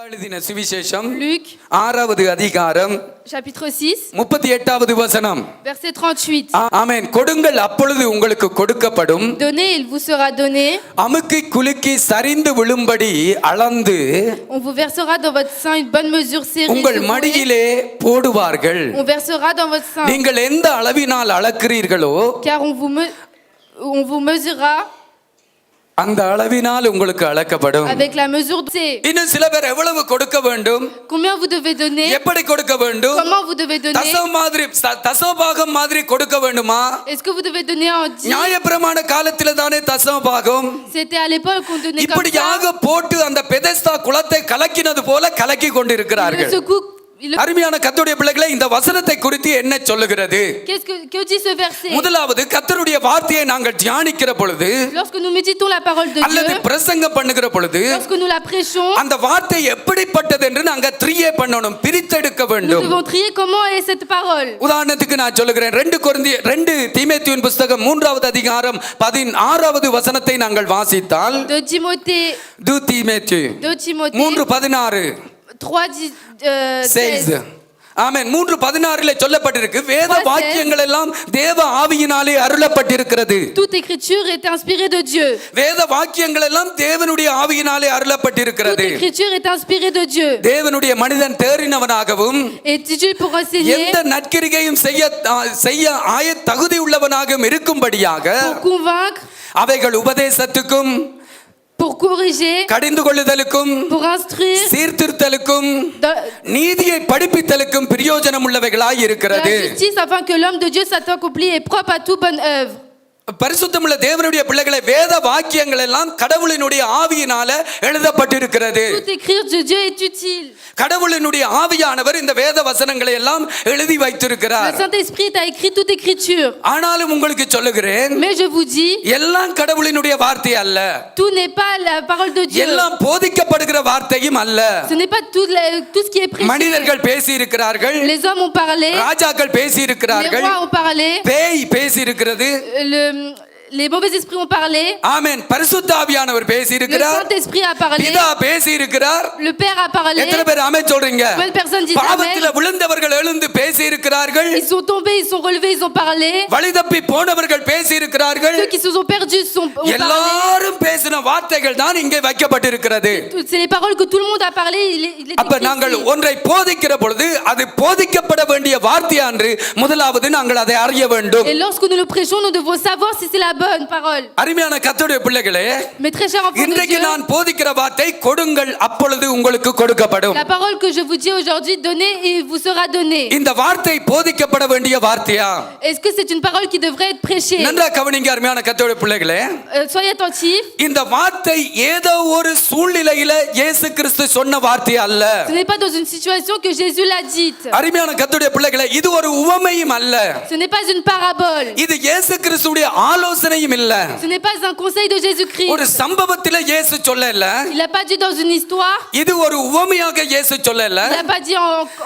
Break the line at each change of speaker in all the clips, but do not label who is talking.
எழுதின சுவிசேஷம்
Luc,
6வது அதிகாரம்
chapitre 6,
38வது வசனம்.
verset 38.
ஆமென். கொடுங்கள் அப்பொழுது உங்களுக்கு கொடுக்கப்படும்,
Donnez, il vous sera donné.
அமுக்கி குலுக்கி சரிந்து விழும்படி அளந்து
On vous versera dans votre sein une bonne mesure serrée.
உங்கள்
secouée.
மடியிலே போடுவார்கள்.
On versera dans votre sein.
நீங்கள் எந்த அளவினால் அளக்கிறீர்களோ
Car on vous mesurera
அந்த அளவினால் உங்களுக்கு அளக்கப்படும்.
avec la mesure de...
இன்னும் சில பேர் எவ்வளவு கொடுக்க வேண்டும்,
Combien vous devez donner?
எப்படி கொடுக்க வேண்டும்,
Comment vous devez donner?
தசமபாகம் மாதிரி கொடுக்க வேண்டுமா?
Est-ce que vous devez donner en 10?
நியாயப்பிரமாண காலத்தில தானே தசமபாகம்.
C'était à l'époque qu'on donnait comme ça.
இப்படியாக போட்டு அந்த பெதெஸ்தா குளத்தை கலக்கினது போல கலக்கி கொண்டிருக்கிறார்கள். அருமையான கர்த்தருடைய பிள்ளைகளே, இந்த வசனத்தை குறித்து என்ன சொல்லுகிறது?
Que dit ce verset?
முதலாவது, கர்த்தருடைய வார்த்தையை நாங்கள் தியானிக்கிற பொழுது,
Lorsque nous méditons la parole de
அல்லது
Dieu,
பிரசங்கம் பண்ணுகிற பொழுது,
lorsque nous la prêchons,
அந்த வார்த்தை எப்படிப்பட்டது என்று நாங்க த்ரீயே பண்ணணும், பிரித்தெடுக்க
nous
வேண்டும்.
devons trier comment est cette parole.
உதாரணத்துக்கு நான் சொல்லுகிறேன். 2 தீமோத்தேயுவின் புத்தகம் 3வது அதிகாரம் 16வது வசனத்தை நாங்கள் வாசித்தால்,
2 Timothée
3:16
3:16.
ஆமென். 3:16 சொல்லப்பட்டிருக்கு, வேத வாக்கியங்கள் எல்லாம் தேவ ஆவியினாலே அருளப்பட்டிருக்கிறது.
Toute écriture est inspirée de Dieu.
வேத வாக்கியங்கள் எல்லாம் தேவனுடைய ஆவியினாலே அருளப்பட்டிருக்கிறது.
Toute écriture est inspirée de Dieu.
தேவனுடைய மனிதன் தேறினவனாகவும்
est utile pour enseigner,
எந்த நற்கிரிகையும் செய்ய தகுதி உள்ளவனாகவும் இருக்கும்படியாக,
pour convaincre,
அவைகள் உபதேசத்துக்கும்,
pour corriger,
கடிந்து கொள்ளுதலுக்கும்,
pour instruire,
சீர்திருத்தலுக்கும்,
dans
நீதியை படிப்பித்தலுக்கும் பிரயோஜனம் உள்ளவைகளாய்
la
இருக்கிறது.
justice, afin que l'homme de Dieu soit accompli et propre à toute bonne œuvre.
பரிசுத்தமுள்ள தேவனுடைய பிள்ளைகளை, வேத வாக்கியங்கள் எல்லாம் கடவுளினுடைய ஆவியினால எழுதப்பட்டிருக்கிறது.
Toute écriture de Dieu est utile.
கடவுளினுடைய ஆவியானவர் இந்த வேத வசனங்களை எல்லாம் எழுதி வைத்திருக்கிறார்.
Le Saint-Esprit a écrit toute écriture.
ஆனாலும் உங்களுக்கு சொல்லுகிறேன்,
Mais je vous dis,
எல்லாம் கடவுளினுடைய வார்த்தை அல்ல,
tout n'est pas la parole de Dieu.
எல்லாம் போதிக்கப்படுகிற வார்த்தையும் அல்ல.
Ce n'est pas tout ce qui est prêché.
மனிதர்கள் பேசி இருக்கிறார்கள்,
Les hommes ont parlé,
ராஜாக்கள் பேசி
les
இருக்கிறார்கள்,
rois ont parlé,
பேய் பேசி இருக்கிறது,
les mauvais esprits ont parlé,
ஆமென். பரிசுத்த ஆவியானவர் பேசி
le
இருக்கிறார்,
Saint-Esprit a parlé,
பிதா பேசி இருக்கிறார்.
le Père a parlé.
எத்தனை பேர் ஆமென் சொல்றீங்க?
Bonne personne dit
பாவத்தில்
amen.
விழுந்தவர்கள் எழுந்து பேசி இருக்கிறார்கள்,
Ils sont tombés, ils sont relevés, ils ont parlé.
வழிதப்பி போனவர்கள் பேசி இருக்கிறார்கள்.
Ceux qui se sont perdus ont parlé.
எல்லாரும் பேசின வார்த்தைகள் தான் இங்கே வைக்கப்பட்டிருக்கிறது.
C'est les paroles que tout le monde a parlé. Il est
அப்ப
écrit
நாங்கள்
ici.
ஒன்றை போதிக்கிற பொழுது அது போதிக்கப்பட வேண்டிய வார்த்தை என்று முதலாவது நாங்கள் அதை அறிய வேண்டும்.
Et lorsque nous le prêchons, nous devons savoir si c'est la bonne parole.
அருமையான கர்த்தருடைய பிள்ளைகளே,
Mais très cher enfant de
இன்றைக்கு
Dieu,
நான் போதிக்கிற வார்த்தை கொடுங்கள் அப்பொழுது உங்களுக்கு கொடுக்கப்படும்.
la parole que je vous dis aujourd'hui, donnez et il vous sera donné.
இந்த வார்த்தை போதிக்கப்பட வேண்டிய வார்த்தையா?
Est-ce que c'est une parole qui devrait être prêchée?
நன்றா கவனிங்க அருமையான கர்த்தருடைய பிள்ளைகளே.
Soyez attentifs.
இந்த வார்த்தை ஏதோ ஒரு சூழ்நிலையில இயேசு கிறிஸ்து சொன்ன வார்த்தை அல்ல.
Ce n'est pas dans une situation que Jésus l'a dite.
அருமையான கர்த்தருடைய பிள்ளைகளே, இது ஒரு உவமையும் அல்ல,
Ce n'est pas une parabole.
இது இயேசு கிறிஸ்துடைய ஆலோசனையும் இல்ல.
Ce n'est pas un conseil de Jésus-Christ.
ஒரு சம்பவத்தில இயேசு சொல்லல,
Il n'a pas dit dans une histoire.
இது ஒரு உவமையாக இயேசு சொல்லல,
Il n'a pas dit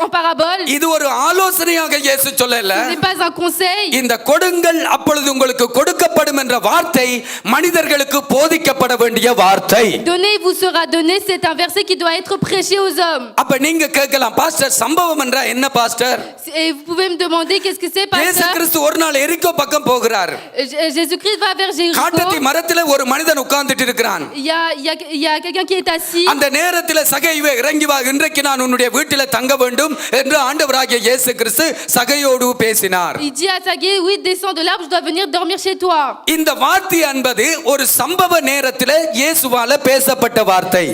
en parabole.
இது ஒரு ஆலோசனையாக இயேசு சொல்லல.
Ce n'est pas un conseil.
இந்த கொடுங்கள் அப்பொழுது உங்களுக்கு கொடுக்கப்படும் என்ற வார்த்தை மனிதர்களுக்கு போதிக்கப்பட வேண்டிய வார்த்தை.
Donnez, il vous sera donné. C'est un verset qui doit être prêché aux hommes.
அப்ப நீங்க கேட்கலாம், பாஸ்டர் சம்பவம் என்றா என்ன pastor?
Et vous pouvez me demander qu'est-ce que c'est,
இயேசு
pasteur?
கிறிஸ்து ஒரு நாள் எரிகோ பக்கம் போகிறார்.
Jésus-Christ va vers Jéricho.
காட்டத்தி மரத்திலே ஒரு மனிதன் உட்கார்ந்துட்டு இருக்கிறான்.
Il y a quelqu'un qui est assis.
அந்த நேரத்தில் சகையுவே இறங்கி வா, இன்றைக்கு நான் உன்னுடைய வீட்டிலே தங்க வேண்டும் என்று ஆண்டவராகிய இயேசு கிறிஸ்து சகையோடு பேசினார்.
Il dit à Zaché, oui, descends de l'arbre, je dois venir dormir chez toi.
இந்த வார்த்தை என்பது ஒரு சம்பவ நேரத்தில் இயேசுவால பேசப்பட்ட வார்த்தை.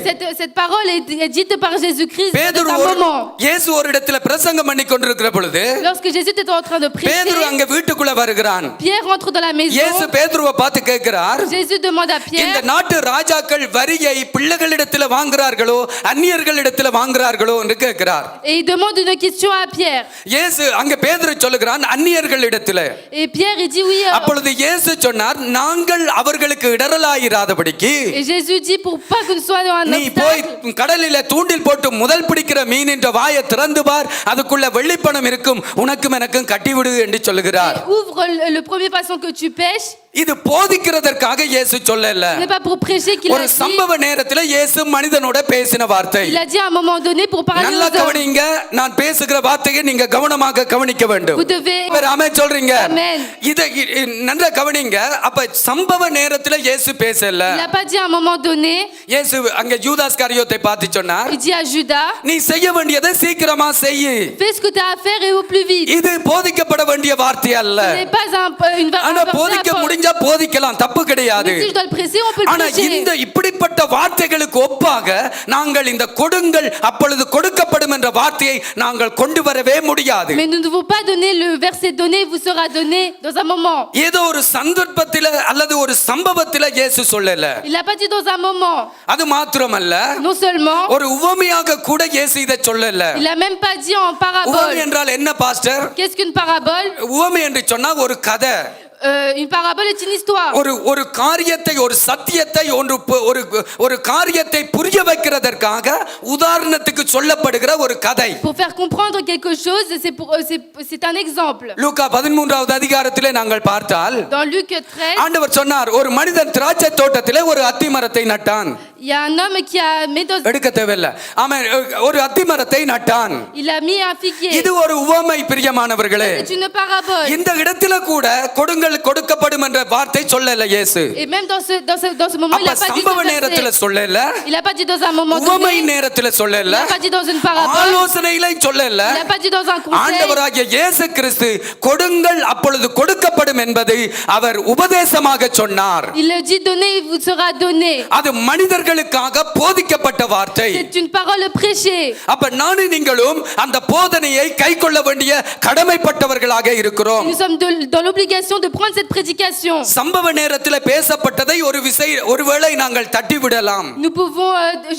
Cette parole est dite par Jésus-Christ
பேதுரு
dans un moment.
இயேசு ஒரு இடத்துல பிரசங்கம் பண்ணி கொண்டிருக்கிற பொழுது
Lorsque Jésus était en train de prêcher,
பேதுரு அங்க வீட்டுக்குள்ள வருகிறான்.
Pierre entre dans la maison.
இயேசு பேதுருவை பார்த்து கேட்கிறார்,
Jésus demande à
இந்த
Pierre,
நாட்டு ராஜாக்கள் வரியை பிள்ளைகளிடத்தில் வாங்குறார்களோ அந்நியர்களிடத்தில் வாங்குறார்களோ என்று கேட்கிறார்.
et il demande une question à Pierre.
இயேசு அங்க பேதுரு சொல்லுகிறான் அந்நியர்களிடத்தில்.
Et Pierre, il dit oui.
அப்பொழுது இயேசு சொன்னார், நாங்கள் அவர்களுக்கு இடரலாயிராதபடிக்கு
Et Jésus dit pour pas que nous soyons un
நீ போய்
obstacle,
கடலில தூண்டில் போட்டு முதல் பிடிக்கிற மீனின் வாயை திறந்து பார், அதுக்குள்ள வெள்ளிப்பணம் இருக்கும், உனக்கும் எனக்கும் கட்டிவிடு என்று சொல்லுகிறார்.
ouvre le premier poisson que tu pêches.
இது போதிக்கிறதற்காக இயேசு சொல்லல.
Ce n'est pas pour prêcher qu'il
ஒரு
a dit.
சம்பவ நேரத்துல இயேசு மனிதனோட பேசின வார்த்தை.
Il a dit à un moment donné pour parler
நல்லா
aux hommes.
கவனிங்க, நான் பேசுகிற வார்த்தையை நீங்க கவனமாக கவனிக்க வேண்டும்.
Vous devez.
ஆமென் சொல்றீங்க.
Amen.
இத நல்லா கவனிங்க. அப்ப சம்பவ நேரத்துல இயேசு பேசல.
Il n'a pas dit à un moment donné.
இயேசு அங்க யூதாஸ் காரியோத்தை பார்த்து சொன்னார்,
Il dit à Judas,
நீ செய்ய வேண்டியதை சீக்கிரமா செய்.
fais ce que tu as à faire et au plus vite.
இது போதிக்கப்பட வேண்டிய வார்த்தை அல்ல.
Ce n'est pas une
ஆனா
parole.
போதிக்க முடிஞ்சா போதிக்கலாம், தப்பு கிடையாது.
Mais si je dois le presser, on peut le
ஆனா
prêcher.
இந்த இப்படிப்பட்ட வார்த்தைகளுக்கு ஒப்பாக நாங்கள் இந்த கொடுங்கள் அப்பொழுது கொடுக்கப்படும் என்ற வார்த்தையை நாங்கள் கொண்டு வரவே முடியாது.
Mais nous ne devons pas donner le verset donné vous sera donné dans un moment.
ஏதோ ஒரு சந்தர்ப்பத்தில அல்லது ஒரு சம்பவத்தில இயேசு சொல்லல.
Il n'a pas dit dans un moment.
அது மாத்திரமல்ல,
Non seulement,
ஒரு உவமையாக கூட இயேசு இதை சொல்லல.
il a même pas dit en
உவமை
parabole.
என்றால் என்ன பாஸ்டர்?
Qu'est-ce qu'une parabole?
உவமை என்று சொன்னா ஒரு கதை.
Une parabole est une histoire.
ஒரு காரியத்தை ஒரு சத்தியத்தை ஒரு காரியத்தை புரிய வைக்கிறதற்காக உதாரணத்துக்கு சொல்லப்படுகிற ஒரு கதை.
Pour faire comprendre quelque chose, c'est un exemple.
லூக்கா 13வது அதிகாரத்திலே நாங்கள் பார்த்தால்,
Dans Luc 13,
ஆண்டவர் சொன்னார், ஒரு மனிதன் திராட்சை தோட்டத்திலே ஒரு அத்தி மரத்தை நட்டான்.
il y a un homme qui a mis dans,
எடுக்க தேவையில்லை. ஆமென். ஒரு அத்தி மரத்தை நட்டான்.
il a mis un figuier.
இது ஒரு உவமை பிரியமானவர்களே.
C'est une parabole.
இந்த இடத்துல கூட கொடுங்கள் கொடுக்கப்படும் என்ற வார்த்தை சொல்லல இயேசு.
Et même dans ce moment, il
அப்ப
a pas dit
சம்பவ
ce
நேரத்துல
verset.
சொல்லல,
Il a pas dit dans un moment
உவமை
donné.
நேரத்துல
Il
சொல்லல,
a pas dit dans une parabole.
ஆலோசனையில சொல்லல.
Il a pas dit dans un conseil.
ஆண்டவராகிய இயேசு கிறிஸ்து கொடுங்கள் அப்பொழுது கொடுக்கப்படும் என்பதை அவர் உபதேசமாக சொன்னார்.
Il le dit donné, il vous sera donné.
அது மனிதர்களுக்காக போதிக்கப்பட்ட வார்த்தை.
C'est une parole prêchée.
அப்ப நானும் நீங்களும் அந்த போதனையை கைக்கொள்ள வேண்டிய கடமைப்பட்டவர்களாக இருக்கிறோம்.
Nous sommes dans l'obligation de prendre cette prédication.
சம்பவ நேரத்தில் பேசப்பட்டதை ஒருவேளை நாங்கள் தட்டி விடலாம்.
Nous pouvons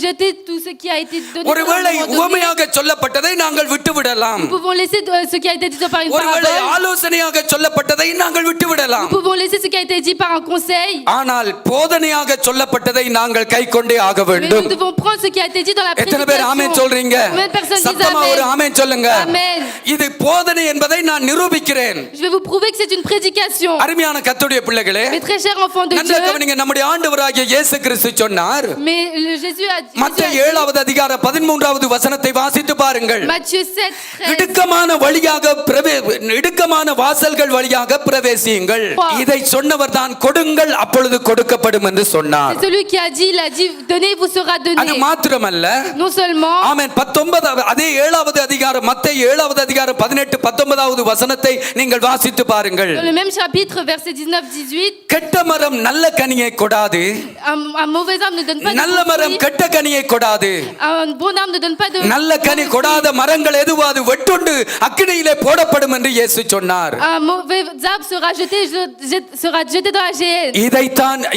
jeter tout ce qui a été donné.
ஒருவேளை உவமையாக சொல்லப்பட்டதை நாங்கள் விட்டு விடலாம்.
Nous pouvons laisser ce qui a été dit par une
ஒருவேளை
parabole.
ஆலோசனையாக சொல்லப்பட்டதை நாங்கள் விட்டு விடலாம்.
Nous pouvons laisser ce qui a été dit par un conseil.
ஆனால் போதனையாக சொல்லப்பட்டதை நாங்கள் கைக்கொண்டே ஆக
Mais
வேண்டும்.
nous devons prendre ce qui a été dit dans la
எத்தனை பேர் ஆமென்
prédication.
சொல்றீங்க?
Combien de personnes disent
சத்தமா ஒரு
amen?
ஆமென் சொல்லுங்க.
Amen.
இது போதனை என்பதை நான் நிரூபிக்கிறேன்.
Je vais vous prouver que c'est une prédication.
அருமையான கர்த்தருடைய பிள்ளைகளே,
Mes très chers enfants de
நன்றாக
Dieu.
கவனிங்க. நம்முடைய ஆண்டவராகிய இயேசு கிறிஸ்து சொன்னார்,
Mais Jésus a dit.
மத்தேயு 7வது அதிகாரம் 13வது வசனத்தை வாசித்து பாருங்கள்.
Matthieu 7, 13.
இடுக்கமான வாசல்கள் வழியாக பிரவேசியுங்கள். இதை சொன்னவர் தான் கொடுங்கள் அப்பொழுது கொடுக்கப்படும் என்று சொன்னார்.
C'est celui qui a dit, il a dit donnez, vous sera
அது
donné.
மாத்திரமல்ல,
Non seulement,
ஆமென். 19 அதே 7வது அதிகாரம் மத்தேயு 7வது அதிகாரம் 18 19வது வசனத்தை நீங்கள் வாசித்து பாருங்கள்.
dans le même chapitre, verset 19-18,
கெட்ட மரம் நல்ல கனியை கொடாது,
un mauvais arbre ne donne pas de
நல்ல
bons
மரம்
fruits,
கெட்ட கனியை கொடாது.
un bon arbre ne donne pas de
நல்ல கனி
bons
கொடாத
fruits.
மரங்கள் எதுவாது வெட்டுண்டு அக்கினியிலே போடப்படும் என்று இயேசு சொன்னார்.
Un mauvais arbre sera jeté dans la géhenne.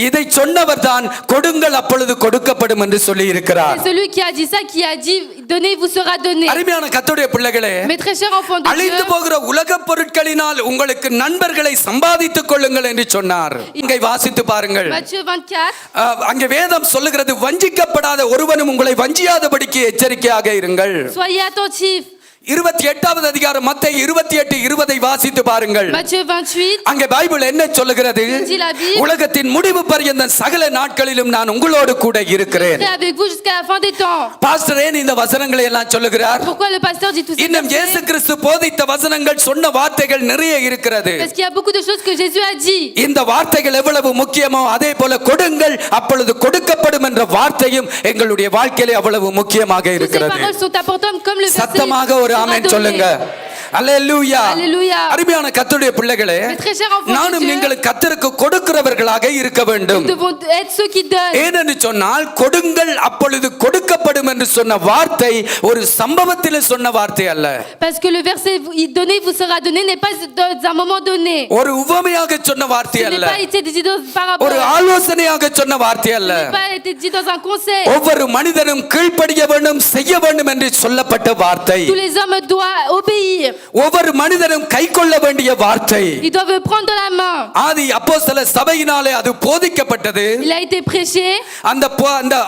இதை சொன்னவர் தான் கொடுங்கள் அப்பொழுது கொடுக்கப்படும் என்று சொல்லி இருக்கிறார்.
C'est celui qui a dit ça, qui a dit donnez, vous sera donné.
அருமையான கர்த்தருடைய பிள்ளைகளே,
Mes très chers enfants de
அழிந்து
Dieu,
போகிற உலகப் பொருட்களினால் உங்களுக்கு நண்பர்களை சம்பாதித்துக் கொள்ளுங்கள் என்று சொன்னார். இங்கே வாசித்து பாருங்கள்.
Matthieu 24,
அங்கே வேதம் சொல்லுகிறது, வஞ்சிக்கப்படாத ஒருவனும் உங்களை வஞ்சியாதபடிக்கு எச்சரிக்கையாக இருங்கள்.
soyez attentifs.
28வது அதிகாரம் மத்தேயு 28:20 வாசித்து பாருங்கள்.
Matthieu 28,
அங்கே பைபிள் என்ன சொல்லுகிறது?
dit la Bible,
உலகத்தின் முடிவு பரியந்த சகல நாட்களிலும் நான் உங்களோடு கூட இருக்கிறேன்.
je serai avec vous jusqu'à la fin des temps.
Pastor ஏன் இந்த வசனங்களை எல்லாம் சொல்லுகிறார்?
Pourquoi le pasteur dit tout ça?
இன்னும் இயேசு கிறிஸ்து போதித்த வசனங்கள் சொன்ன வார்த்தைகள் நிறைய இருக்கிறது.
Parce qu'il y a beaucoup de choses que Jésus a dit.
இந்த வார்த்தைகள் எவ்வளவு முக்கியமோ அதே போல கொடுங்கள் அப்பொழுது கொடுக்கப்படும் என்ற வார்த்தையும் எங்களுடைய வாழ்க்கையிலே அவ்வளவு முக்கியமாக
Toutes ces
இருக்கிறது.
paroles sont importantes comme le verset.
சத்தமாக ஒரு
sera
ஆமென்
donné.
சொல்லுங்க. அல்லேலூயா.
Alléluia.
அருமையான கர்த்தருடைய பிள்ளைகளே,
Mes très chers enfants de
நானும்
Dieu,
நீங்கள் கர்த்தருக்கு கொடுக்கிறவர்களாக இருக்க வேண்டும்.
nous devons être ceux qui donnent.
ஏனென்று சொன்னால் கொடுங்கள் அப்பொழுது கொடுக்கப்படும் என்று சொன்ன வார்த்தை ஒரு சம்பவத்தில் சொன்ன வார்த்தை அல்ல.
Parce que le verset donné vous sera donné n'est pas dans un moment donné.
ஒரு உவமையாக சொன்ன வார்த்தை
Ce n'est
அல்ல.
pas été dit dans par rapport.
ஒரு ஆலோசனையாக சொன்ன வார்த்தை அல்ல.
Ce n'est pas été dit dans un conseil.
ஒவ்வொரு மனிதனும் கீழ்ப்படிய வேண்டும், செய்ய வேண்டும் என்று சொல்லப்பட்ட வார்த்தை.
Tous les hommes doivent obéir.
ஒவ்வொரு மனிதனும் கைக்கொள்ள வேண்டிய வார்த்தை.
Ils doivent prendre de la main.
ஆதி அப்போஸ்தல சபையினாலே அது போதிக்கப்பட்டது.
Il a été prêché.
அந்த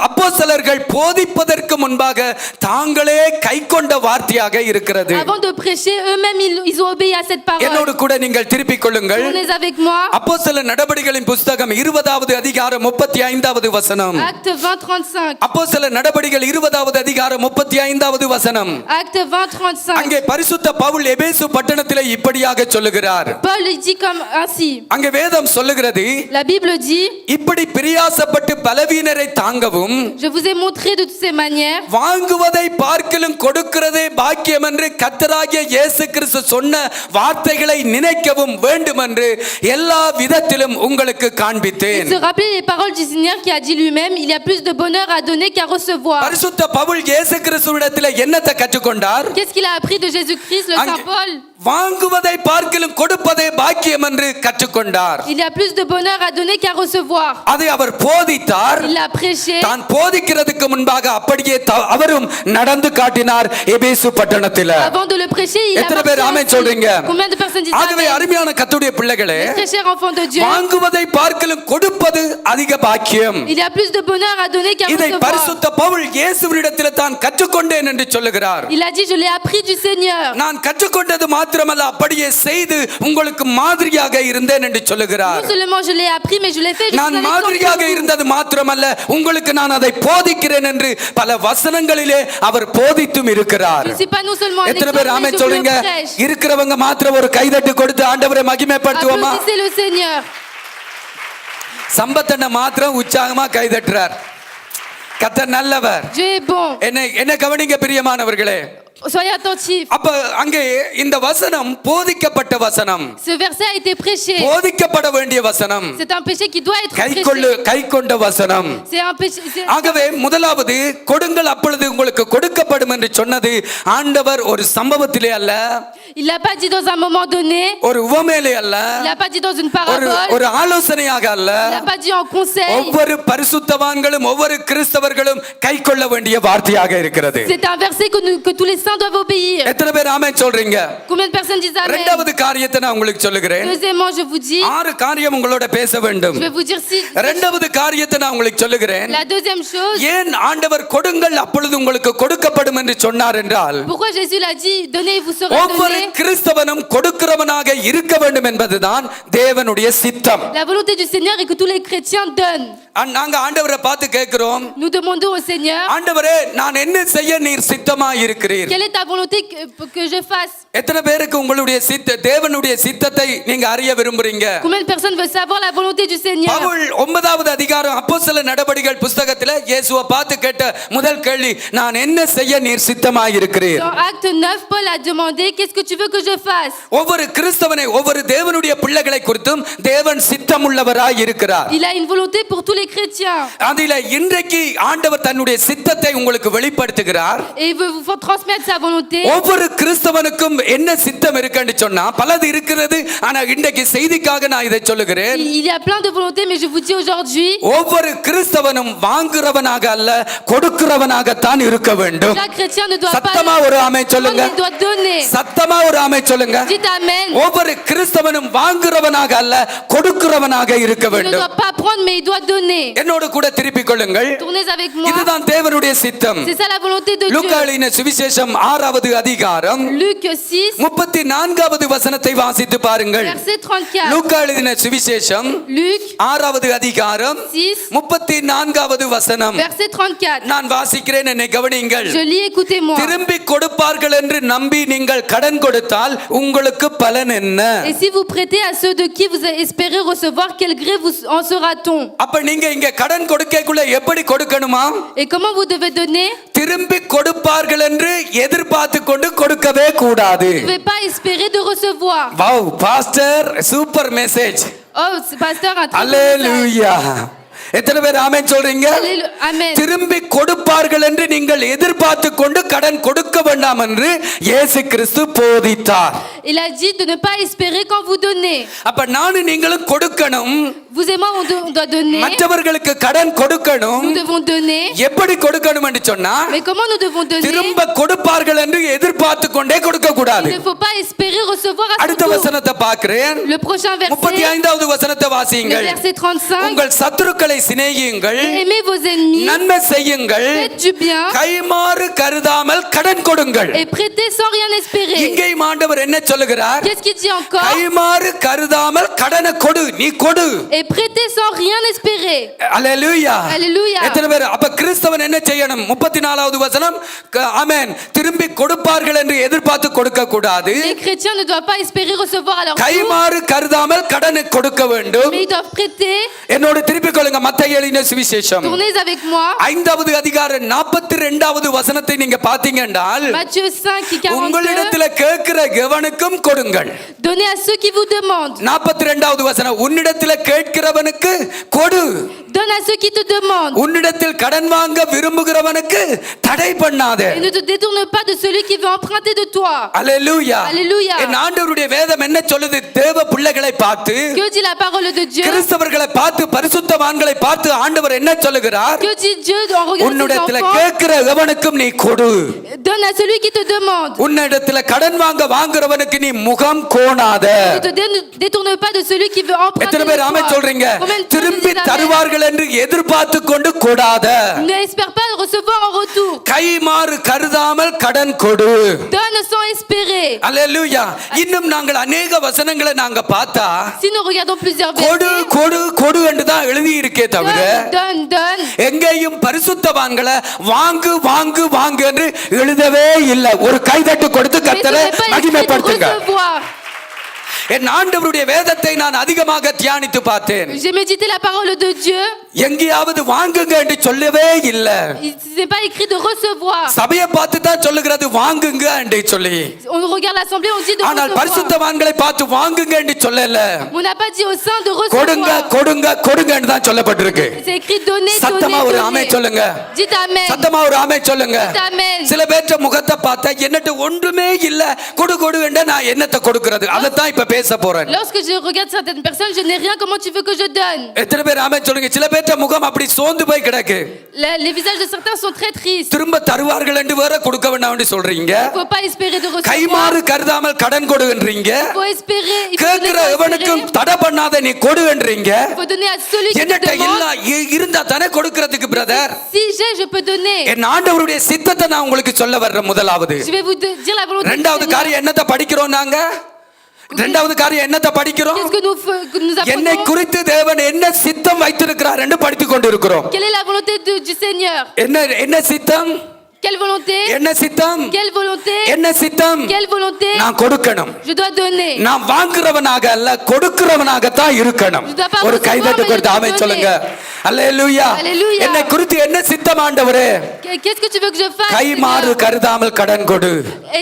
அப்போஸ்தலர்கள் போதிப்பதற்கு முன்பாக தாங்களே கைக்கொண்ட வார்த்தையாக இருக்கிறது.
Avant de prêcher, eux-mêmes ils ont obéi à cette parole.
என்னோடு கூட நீங்கள் திருப்பிக் கொள்ளுங்கள்.
Tournez avec moi.
அப்போஸ்தல நடபடிகளின் புத்தகம் 20வது அதிகாரம் 35வது வசனம்.
Acte 20:35.
அப்போஸ்தல நடபடிகள் 20வது அதிகாரம் 35வது வசனம்.
Acte 20:35.
அங்கே பரிசுத்த பவுல் எபேசு பட்டணத்திலே இப்படியாக சொல்லுகிறார்.
Paul dit comme ainsi.
அங்கே வேதம் சொல்லுகிறது,
La Bible dit,
இப்படி பிரியாசப்பட்டு பலவீனரை தாங்கவும்
je vous ai montré de toutes ces manières
வாங்குவதை பார்க்கலும் கொடுக்கிறதே பாக்கியம் என்று கர்த்தராகிய இயேசு கிறிஸ்து சொன்ன வார்த்தைகளை நினைக்கவும் வேண்டும் என்று எல்லா விதத்திலும் உங்களுக்கு காண்பித்தேன்.
se rappeler les paroles du Seigneur qui a dit lui-même, il y a plus de bonheur à donner qu'à recevoir.
பரிசுத்த பவுல் இயேசு கிறிஸ்துவிடத்தில் என்னத்தை கற்றுக்கொண்டார்?
Qu'est-ce qu'il a appris de Jésus-Christ, le Saint Paul?
வாங்குவதை பார்க்கலும் கொடுப்பதே பாக்கியம் என்று கற்றுக்கொண்டார்.
Il y a plus de bonheur à donner qu'à recevoir.
அதை அவர் போதித்தார்.
Il l'a prêché.
தான் போதிக்கிறதுக்கு முன்பாக அப்படியே அவரும் நடந்து காட்டினார் எபேசு பட்டணத்தில்.
Avant de le prêcher, il a
எத்தனை பேர் ஆமென்
marché
சொல்றீங்க?
aussi. Combien de personnes disent
ஆகவே
amen?
அருமையான கர்த்தருடைய பிள்ளைகளே,
Mes très chers enfants de Dieu,
வாங்குவதை பார்க்கலும் கொடுப்பது அதிக பாக்கியம்.
il y a plus de bonheur à donner qu'à
இதை
recevoir.
பரிசுத்த பவுல் இயேசுவினிடத்தில் தான் கற்றுக்கொண்டேன் என்று சொல்லுகிறார்.
Il a dit, je l'ai appris du Seigneur.
நான் கற்றுக்கொண்டது மாத்திரமல்ல, அப்படியே செய்து உங்களுக்கு மாதிரியாக இருந்தேன் என்று சொல்லுகிறார்.
Non seulement je l'ai appris, mais je l'ai fait.
நான் மாதிரியாக இருந்தது மாத்திரமல்ல, உங்களுக்கு நான் அதை போதிக்கிறேன் என்று பல வசனங்களிலே அவர் போதித்தும் இருக்கிறார்.
Je ne suis pas non seulement un
எத்தனை
exemple,
பேர்
mais
ஆமென்
je vous
சொல்றீங்க?
le prêche.
இருக்கிறவங்க மாத்திரம் ஒரு கைதட்டு கொடுத்து ஆண்டவரை மகிமைப்படுத்துவோமா?
Applaudissez le Seigneur.
சம்பத்தண்ண மாத்திரம் உற்சாகமா கைதட்டுறார். கர்த்தர் நல்லவர்.
Dieu est bon.
என்ன கவனிங்க பிரியமானவர்களே.
Soyez attentifs.
அப்ப அங்கே இந்த வசனம் போதிக்கப்பட்ட வசனம்,
Ce verset a été prêché.
போதிக்கப்பட வேண்டிய வசனம்,
C'est un péché qui doit être prêché.
கைக்கொண்ட வசனம்.
C'est un péché.
ஆகவே முதலாவது கொடுங்கள் அப்பொழுது உங்களுக்கு கொடுக்கப்படும் என்று சொன்னது ஆண்டவர் ஒரு சம்பவத்திலே அல்ல,
Il l'a pas dit dans un moment donné.
ஒரு உவமையிலே அல்ல,
Il l'a pas dit dans une
ஒரு
parabole.
ஒரு ஆலோசனையாக அல்ல.
Il l'a pas dit en conseil.
ஒவ்வொரு பரிசுத்தவான்களும் ஒவ்வொரு கிறிஸ்தவர்களும் கைக்கொள்ள வேண்டிய வார்த்தையாக இருக்கிறது.
C'est un verset que tous les saints doivent obéir.
எத்தனை பேர் ஆமென் சொல்றீங்க?
Combien de personnes disent amen?
இரண்டாவது காரியத்தை நான் உங்களுக்கு சொல்லுகிறேன்.
Deuxièmement, je vous dis,
6 காரியம் உங்களோட பேச வேண்டும்.
je vais vous dire si.
இரண்டாவது காரியத்தை நான் உங்களுக்கு சொல்லுகிறேன்.
La deuxième chose,
ஏன் ஆண்டவர் கொடுங்கள் அப்பொழுது உங்களுக்கு கொடுக்கப்படும் என்று சொன்னார் என்றால்,
pourquoi Jésus l'a dit, donnez et vous serez
ஒவ்வொரு
donné.
கிறிஸ்தவனும் கொடுக்கிறவனாக இருக்க வேண்டும் என்பதுதான் தேவனுடைய சித்தம்.
La volonté du Seigneur est que tous les chrétiens donnent.
நாங்க ஆண்டவரை பார்த்து கேட்கிறோம்,
Nous demandons au Seigneur,
ஆண்டவரே நான் என்ன செய்ய நீர் சித்தமா இருக்கிறீர்?
quelle est ta volonté que je fasse?
எத்தனை பேருக்கு உங்களுடைய தேவனுடைய சித்தத்தை நீங்க அறிய விரும்புறீங்க?
Combien de personnes veulent savoir la volonté du Seigneur?
Pavul 9வது அதிகாரம் அப்போஸ்தல நடபடிகள் புத்தகத்திலே இயேசுவை பார்த்து கேட்ட முதல் கேள்வி, நான் என்ன செய்ய நீர் சித்தமா இருக்கிறீர்?
Dans Acte 9, Paul a demandé, qu'est-ce que tu veux que je fasse?
ஒவ்வொரு கிறிஸ்தவனை ஒவ்வொரு தேவனுடைய பிள்ளைகளை குறித்தும் தேவன் சித்தமுள்ளவராய் இருக்கிறார்.
Il a une volonté pour tous les chrétiens.
அதிலே இன்றைக்கு ஆண்டவர் தன்னுடைய சித்தத்தை உங்களுக்கு வெளிப்படுத்துகிறார்.
Et il veut vous transmettre sa volonté.
ஒவ்வொரு கிறிஸ்தவனுக்கும் என்ன சித்தம் இருக்குன்னு சொன்னா பலது இருக்கிறது. ஆனா இன்றைக்கு செய்திக்காக நான் இதை சொல்லுகிறேன்.
Il y a plein de volontés, mais je vous dis aujourd'hui,
ஒவ்வொரு கிறிஸ்தவனும் வாங்குறவனாக அல்ல கொடுக்கிறவனாகத்தான் இருக்க வேண்டும்.
chaque chrétien ne doit pas
சத்தமா ஒரு ஆமென் சொல்லுங்க.
il doit donner.
சத்தமா ஒரு ஆமென் சொல்லுங்க.
Dites amen.
ஒவ்வொரு கிறிஸ்தவனும் வாங்குறவனாக அல்ல கொடுக்கிறவனாக இருக்க
Il ne
வேண்டும்.
doit pas prendre, mais il doit donner.
என்னோடு கூட திருப்பிக் கொள்ளுங்கள்.
Tournez avec moi.
இதுதான் தேவனுடைய சித்தம்.
C'est ça la volonté de Dieu.
லூக்கா எழுதின சுவிசேஷம் 6வது அதிகாரம்
Luc 6,
34வது வசனத்தை வாசித்து பாருங்கள்.
verset 34.
லூக்கா எழுதின சுவிசேஷம்
Luc
6வது அதிகாரம்
6,
34வது வசனம்.
verset 34.
நான் வாசிக்கிறேன், என்னை கவனியுங்கள்.
Je lis, écoutez-moi.
திரும்பி கொடுப்பார்கள் என்று நம்பி நீங்கள் கடன் கொடுத்தால் உங்களுக்கு பலன் என்ன?
Et si vous prêtez à ceux de qui vous espérez recevoir, quel gré vous en sera donnera-t-on?
அப்ப நீங்க இங்க கடன் கொடுக்கக்குள்ள எப்படி கொடுக்கணுமா?
Et comment vous devez donner?
திரும்பி கொடுப்பார்கள் என்று எதிர்பார்த்து கொண்டு கொடுக்கவே கூடாது.
Vous ne devez pas espérer de recevoir.
Wow pastor super message.
Oh, pasteur, un très bon message.
அல்லேலூயா. எத்தனை பேர் ஆமென் சொல்றீங்க?
Amen.
திரும்பி கொடுப்பார்கள் என்று நீங்கள் எதிர்பார்த்து கொண்டு கடன் கொடுக்க வேண்டாம் என்று இயேசு கிறிஸ்து போதித்தார்.
Il a dit de ne pas espérer quand vous donnez.
அப்ப நானும் நீங்களும் கொடுக்கணும்.
Vous et moi, on doit donner.
மற்றவர்களுக்கு கடன் கொடுக்கணும்.
Nous devons donner.
எப்படி கொடுக்கணும் என்று சொன்னா
Mais comment nous devons donner?
திரும்ப கொடுப்பார்கள் என்று எதிர்பார்த்து கொண்டே கொடுக்க
Il
கூடாது.
ne faut pas espérer recevoir à son
அடுத்த
tour.
வசனத்தை பார்க்கிறேன்.
Le prochain verset,
35வது வசனத்தை
le
வாசியுங்கள்.
verset 35.
உங்கள் சத்துருக்களை சிநேகியுங்கள்,
Aimez vos ennemis,
நன்மை செய்யுங்கள்,
faites du bien
கைமாறு கருதாமல் கடன் கொடுங்கள்.
et prêtez sans rien espérer.
இங்கே ஆண்டவர் என்ன சொல்லுகிறார்?
Qu'est-ce qu'il dit encore?
கைமாறு கருதாமல் கடனை கொடு, நீ கொடு.
Et prêtez sans rien espérer.
அல்லேலூயா.
Alléluia.
எத்தனை பேர் அப்ப கிறிஸ்தவன் என்ன செய்யணும்? 34வது வசனம். ஆமென். திரும்பி கொடுப்பார்கள் என்று எதிர்பார்த்து கொடுக்க கூடாது.
Les chrétiens ne doivent pas espérer recevoir à leur tour,
கைமாறு கருதாமல் கடனை கொடுக்க வேண்டும்.
mais ils doivent prêter.
என்னோட திருப்பிக் கொள்ளுங்க மத்தேயு எழுதின சுவிசேஷம்
Tournez avec moi.
5வது அதிகாரம் 42வது வசனத்தை நீங்க பாத்தீங்க என்றால்,
Matthieu 5, 42.
உங்களிடத்துல கேட்கிற எவனுக்கும் கொடுங்கள்.
Donnez à ceux qui vous demandent.
42வது வசனம், உன்னிடத்துல கேட்கிறவனுக்கு கொடு.
Donne à ceux qui te demandent.
உன்னிடத்தில் கடன் வாங்க விரும்புகிறவனுக்கு தடை பண்ணாதே.
Et ne te détourne pas de celui qui veut emprunter de toi.
அல்லேலூயா.
Alléluia.
என் ஆண்டவருடைய வேதம் என்ன சொல்லுது? தேவ பிள்ளைகளை பார்த்து,
Que dit la parole de Dieu?
கிறிஸ்தவர்களை பார்த்து, பரிசுத்தவான்களை பார்த்து ஆண்டவர் என்ன சொல்லுகிறார்?
Que dit Dieu en regardant ses
உன்னிடத்துல
enfants?
கேட்கிற எவனுக்கும் நீ கொடு.
Donne à celui qui te demande.
உன்னிடத்துல கடன் வாங்குறவனுக்கு நீ முகம் கோணாத.
Ne te détourne pas de celui qui veut emprunter
எத்தனை
de
பேர் ஆமென்
toi.
சொல்றீங்க?
Combien de
திரும்பி
personnes disent amen?
தருவார்கள் என்று எதிர்பார்த்து கொண்டு கொடாத.
Ne espère pas recevoir en retour.
கைமாறு கருதாமல் கடன் கொடு.
Donne sans espérer.
அல்லேலூயா. இன்னும் நாங்கள் அநேக வசனங்களை நாங்க பார்த்தா
Si nous regardons plusieurs
கொடு
versets,
கொடு கொடு என்று தான் எழுதி இருக்கே தவிர
donne.
எங்கேயும் பரிசுத்தவான்களை வாங்கு வாங்கு வாங்கு என்று எழுதவே இல்லை. ஒரு கைதட்டு கொடுத்து
Mais ce
கர்த்தரை
n'est pas écrit de
மகிமைப்படுத்துங்க.
recevoir.
என் ஆண்டவருடைய வேதத்தை நான் அதிகமாக தியானித்து பார்த்தேன்.
J'ai médité la parole de Dieu.
எங்கேயாவது வாங்குங்க என்று சொல்லவே இல்லை.
Ce n'est pas écrit de recevoir.
சபையை பார்த்து தான் சொல்லுகிறது வாங்குங்க என்று சொல்லி.
On regarde l'assemblée, on dit de
ஆனால்
recevoir.
பரிசுத்தவான்களை பார்த்து வாங்குங்க என்று சொல்லல.
On n'a pas dit au sein de
கொடுங்க
recevoir.
கொடுங்க கொடுங்க என்று தான் சொல்லப்பட்டிருக்கு.
C'est écrit donner,
சத்தமா ஒரு ஆமென்
donner.
சொல்லுங்க.
Dites amen.
சத்தமா ஒரு ஆமென் சொல்லுங்க.
Dites amen.
சில பேர்ட்ட முகத்தை பார்த்தா என்னட்ட ஒன்றுமே இல்ல, கொடு கொடு என்ற நான் என்னத்தை கொடுக்கிறது, அதை தான் இப்ப பேச போறேன்.
Lorsque je regarde certaines personnes, je n'ai rien, comment tu veux que je donne?
எத்தனை பேர் ஆமென் சொல்லுங்க? சில பேர்ட்ட முகம் அப்படி சோர்ந்து போய் கிடக்கு.
Les visages de certains sont très tristes.
திரும்ப தருவார்கள் என்று வேற கொடுக்க வேண்டாம் என்று சொல்றீங்க.
Il ne faut pas espérer de recevoir.
கைமாறு கருதாமல் கடன் கொடுன்றீங்க.
Il faut espérer. Il faut
கேட்கிற
donner sans
எவனுக்கும்
espérer.
தடை பண்ணாத நீ கொடுன்றீங்க.
Il faut donner à celui qui te
என்னட்ட
demande.
இல்ல இருந்தா தானே கொடுக்கிறதுக்கு brother.
Si j'ai, je peux donner.
என் ஆண்டவருடைய சித்தத்தை நான் உங்களுக்கு சொல்ல வர்றேன். முதலாவது
Je vais vous dire la volonté du
இரண்டாவது
Seigneur.
காரியம் என்னத்தை படிக்கிறோம் நாங்க? இரண்டாவது காரியம் என்னத்தை படிக்கிறோம்?
Qu'est-ce que nous
என்னை
apprenons?
குறித்து தேவன் என்ன சித்தம் வைத்திருக்கிறார் என்று படித்துக் கொண்டிருக்கிறோம்.
Quelle est la volonté du Seigneur?
என்ன சித்தம்?
Quelle volonté?
என்ன சித்தம்?
Quelle volonté?
என்ன சித்தம்?
Quelle volonté?
நான் கொடுக்கணும்.
Je dois donner.
நான் வாங்குறவனாக அல்ல, கொடுக்கிறவனாக தான் இருக்கணும்.
Je dois pas
ஒரு
recevoir,
கைதட்டு
mais
கொடுத்து
je
ஆமென்
dois
சொல்லுங்க.
donner.
அல்லேலூயா.
Alléluia.
என்னை குறித்து என்ன சித்தம் ஆண்டவரே?
Qu'est-ce que tu veux que je fasse?
கைமாறு
Seigneur?
கருதாமல் கடன் கொடு.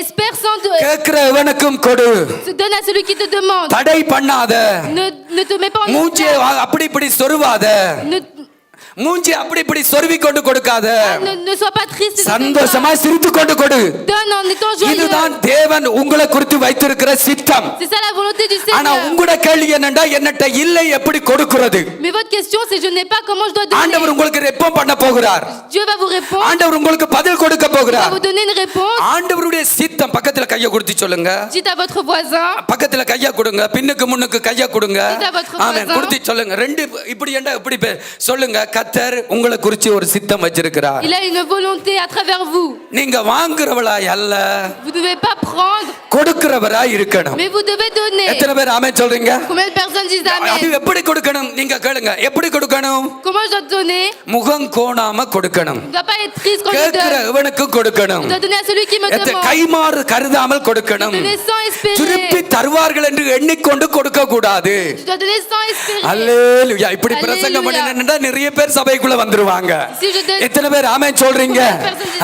Espère sans
கேட்கிற எவனுக்கும் கொடு.
donne à celui qui te demande.
தடை பண்ணாத.
Ne te mets pas en
மூஞ்சியை
obstacle.
அப்படி இப்படி சொருவாத. மூஞ்சி அப்படி இப்படி சொருவி கொண்டு கொடுக்காத.
Ne sois pas triste.
சந்தோஷமா சிரித்து கொண்டு கொடு.
Donne en étant joyeux.
இதுதான் தேவன் உங்களை குறித்து வைத்திருக்கிற சித்தம்.
C'est ça la volonté du
ஆனா
Seigneur.
உங்களோட கேள்வி என்னண்டா, என்னட்ட இல்லை எப்படி கொடுக்கிறது?
Mais votre question c'est je n'ai pas, comment je dois
ஆண்டவர்
donner?
உங்களுக்கு ரெஸ்பாண்ட் பண்ண போகிறார்.
Dieu va vous répondre.
ஆண்டவர் உங்களுக்கு பதில் கொடுக்க
Il va
போகிறார்.
vous donner une réponse.
ஆண்டவருடைய சித்தம். பக்கத்துல கையை கொடுத்து சொல்லுங்க.
Dites à votre voisin.
பக்கத்துல கையை கொடுங்க, பின்னுக்கு முன்னுக்கு கையை கொடுங்க.
Dites à votre
ஆமென்.
voisin.
கொடுத்து சொல்லுங்க. ரெண்டு இப்படி ஏண்டா இப்படி சொல்லுங்க. கர்த்தர் உங்களை குறித்து ஒரு சித்தம் வச்சிருக்கிறார்.
Il a une volonté à travers vous.
நீங்க வாங்குறவளாய் அல்ல,
Vous ne devez pas prendre,
கொடுக்கிறவராய் இருக்கணும்.
mais vous devez donner.
எத்தனை பேர் ஆமென் சொல்றீங்க?
Combien de personnes disent
அது
Amen?
எப்படி கொடுக்கணும்? நீங்க கேளுங்க. எப்படி கொடுக்கணும்?
Comment je dois donner?
முகம் கோணாம கொடுக்கணும்.
Je ne dois pas être triste quand je
கேட்கிற
donne.
இவனுக்கு கொடுக்கணும்.
Je dois donner à celui qui me demande.
கைமாறு கருதாமல் கொடுக்கணும்.
Je dois donner sans espérer.
திருப்பி தருவார்கள் என்று எண்ணிக்கொண்டு கொடுக்க கூடாது.
Je dois donner sans espérer.
அல்லேலூயா. இப்படி
அல்லேலூயா.
பிரசங்கம் பண்ணினா நிறைய பேர் சபைக்குள்ள வந்துருவாங்க.
Si je donne,
எத்தனை பேர் ஆமென் சொல்றீங்க?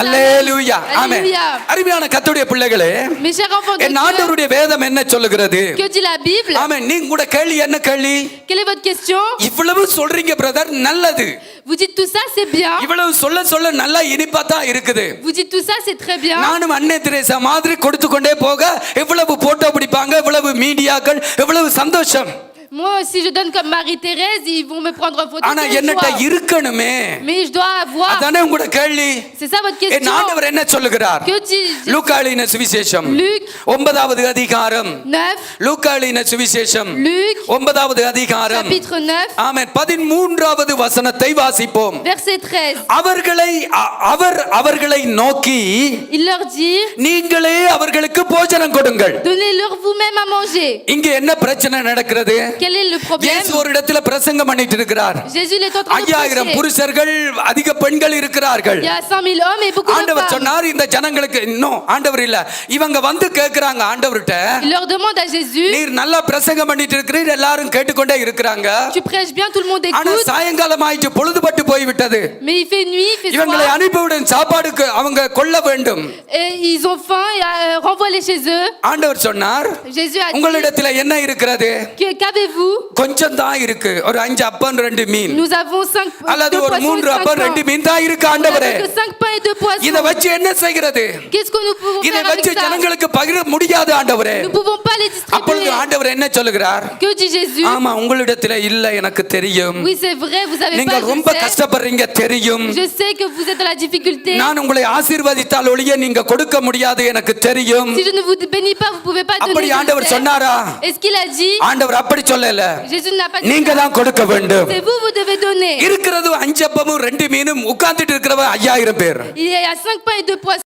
அல்லேலூயா. ஆமென். அருமையான கர்த்தருடைய பிள்ளைகளே,
mes chers enfants de
என்
Dieu,
ஆண்டவருடைய வேதம் என்ன சொல்லுகிறது?
que dit la Bible?
ஆமென். நீங்க கூட கேள்வி என்ன கேள்வி?
Quelle est votre question?
இவ்வளவு சொல்றீங்க பிரதர், நல்லது.
Vous dites tout ça, c'est bien.
இவ்வளவு சொல்ல சொல்ல நல்லா இனிப்பா தான் இருக்குது.
Vous dites tout ça, c'est très bien.
நானும் அன்னை தெரேசா மாதிரி கொடுத்து கொண்டே போக எவ்வளவு போட்டோ பிடிப்பாங்க, எவ்வளவு மீடியாக்கள், எவ்வளவு சந்தோஷம்.
Moi, si je donne comme Marie-Thérèse, ils vont me prendre en photo.
ஆனா
tous les
என்னட்ட
soirs.
இருக்கணுமே.
Mais je dois avoir.
அதானே உங்களோட கேள்வி.
C'est ça votre
என்
question.
ஆண்டவர் என்ன சொல்லுகிறார்?
Que dit
லூக்காளின சுவிசேஷம்
Luc
9வது அதிகாரம்.
9,
லூக்காளின சுவிசேஷம்
Luc
9வது அதிகாரம்.
chapitre 9,
ஆமென். 13வது வசனத்தை வாசிப்போம்.
verset 13.
அவர்களை நோக்கி
Il leur dit,
நீங்களே அவர்களுக்கு போஜனம் கொடுங்கள்.
donnez-leur vous-même à manger.
இங்க என்ன பிரச்சனை நடக்கிறது?
Quel est le problème?
இயேசு ஒரு இடத்துல பிரசங்கம் பண்ணிட்டு இருக்கிறார்.
Jésus il est en train de
5000
prêcher.
புருஷர்கள், அதிக பெண்கள் இருக்கிறார்கள்.
Il y a 100 000 hommes et beaucoup de
ஆண்டவர்
femmes.
சொன்னார் இந்த ஜனங்களுக்கு இன்னும் ஆண்டவர் இல்ல, இவங்க வந்து கேக்குறாங்க ஆண்டவர்ட்ட,
Il leur demande à Jésus,
நீர் நல்லா பிரசங்கம் பண்ணிட்டு இருக்கிறீர், எல்லாரும் கேட்டுக்கொண்டே இருக்கிறாங்க.
tu prêches bien, tout le monde
ஆனா
écoute,
சாயங்காலம் ஆயிட்டு, பொழுதுபட்டு போய்விட்டது.
mais il fait nuit, il fait
இவங்களை
soir,
அனுப்பிவிடும், சாப்பாடுக்கு அவங்க கொள்ள வேண்டும்.
et ils ont faim, et renvoie-les chez eux.
ஆண்டவர் சொன்னார்,
Jésus a dit,
உங்களிடத்துல என்ன இருக்கிறது?
qu'avez-vous?
கொஞ்சம் தான் இருக்கு, ஒரு 5 அப்பம் 2 மீன்,
Nous avons 5
அல்லது ஒரு 3 அப்பம் 2
pains.
மீன் தான் இருக்கு.
Nous
ஆண்டவரே,
n'avons que 5 pains et 2 poissons.
இத வச்சு என்ன செய்கிறது?
Qu'est-ce que nous pouvons
இதை
faire avec
வச்சு
ça?
ஜனங்களுக்கு பகிர முடியாது ஆண்டவரே.
Nous ne pouvons pas les
அப்பொழுது
distribuer.
ஆண்டவர் என்ன சொல்லுகிறார்?
Que dit Jésus?
ஆமா, உங்களிடத்துல இல்ல, எனக்கு தெரியும்.
Oui, c'est vrai, vous avez
நீங்க
pas, je
ரொம்ப
sais.
கஷ்டப்படுறீங்க, தெரியும்.
Je sais que vous êtes dans la difficulté.
நான் உங்களை ஆசீர்வதித்தால் ஒழிய நீங்க கொடுக்க முடியாது, எனக்கு தெரியும்.
Si je ne vous bénis pas, vous pouvez pas donner.
அப்படி
je
ஆண்டவர்
sais.
சொன்னாரா?
Est-ce qu'il a dit?
ஆண்டவர் அப்படி சொல்லல.
Jésus n'a pas dit.
நீங்க தான் கொடுக்க வேண்டும்.
C'est vous, vous devez donner.
இருக்கிறது 5 அப்பமும் 2 மீனும், உட்கார்ந்துட்டு இருக்கிறவங்க 5000 பேர்.
Il y a 5 pains et 2 poissons,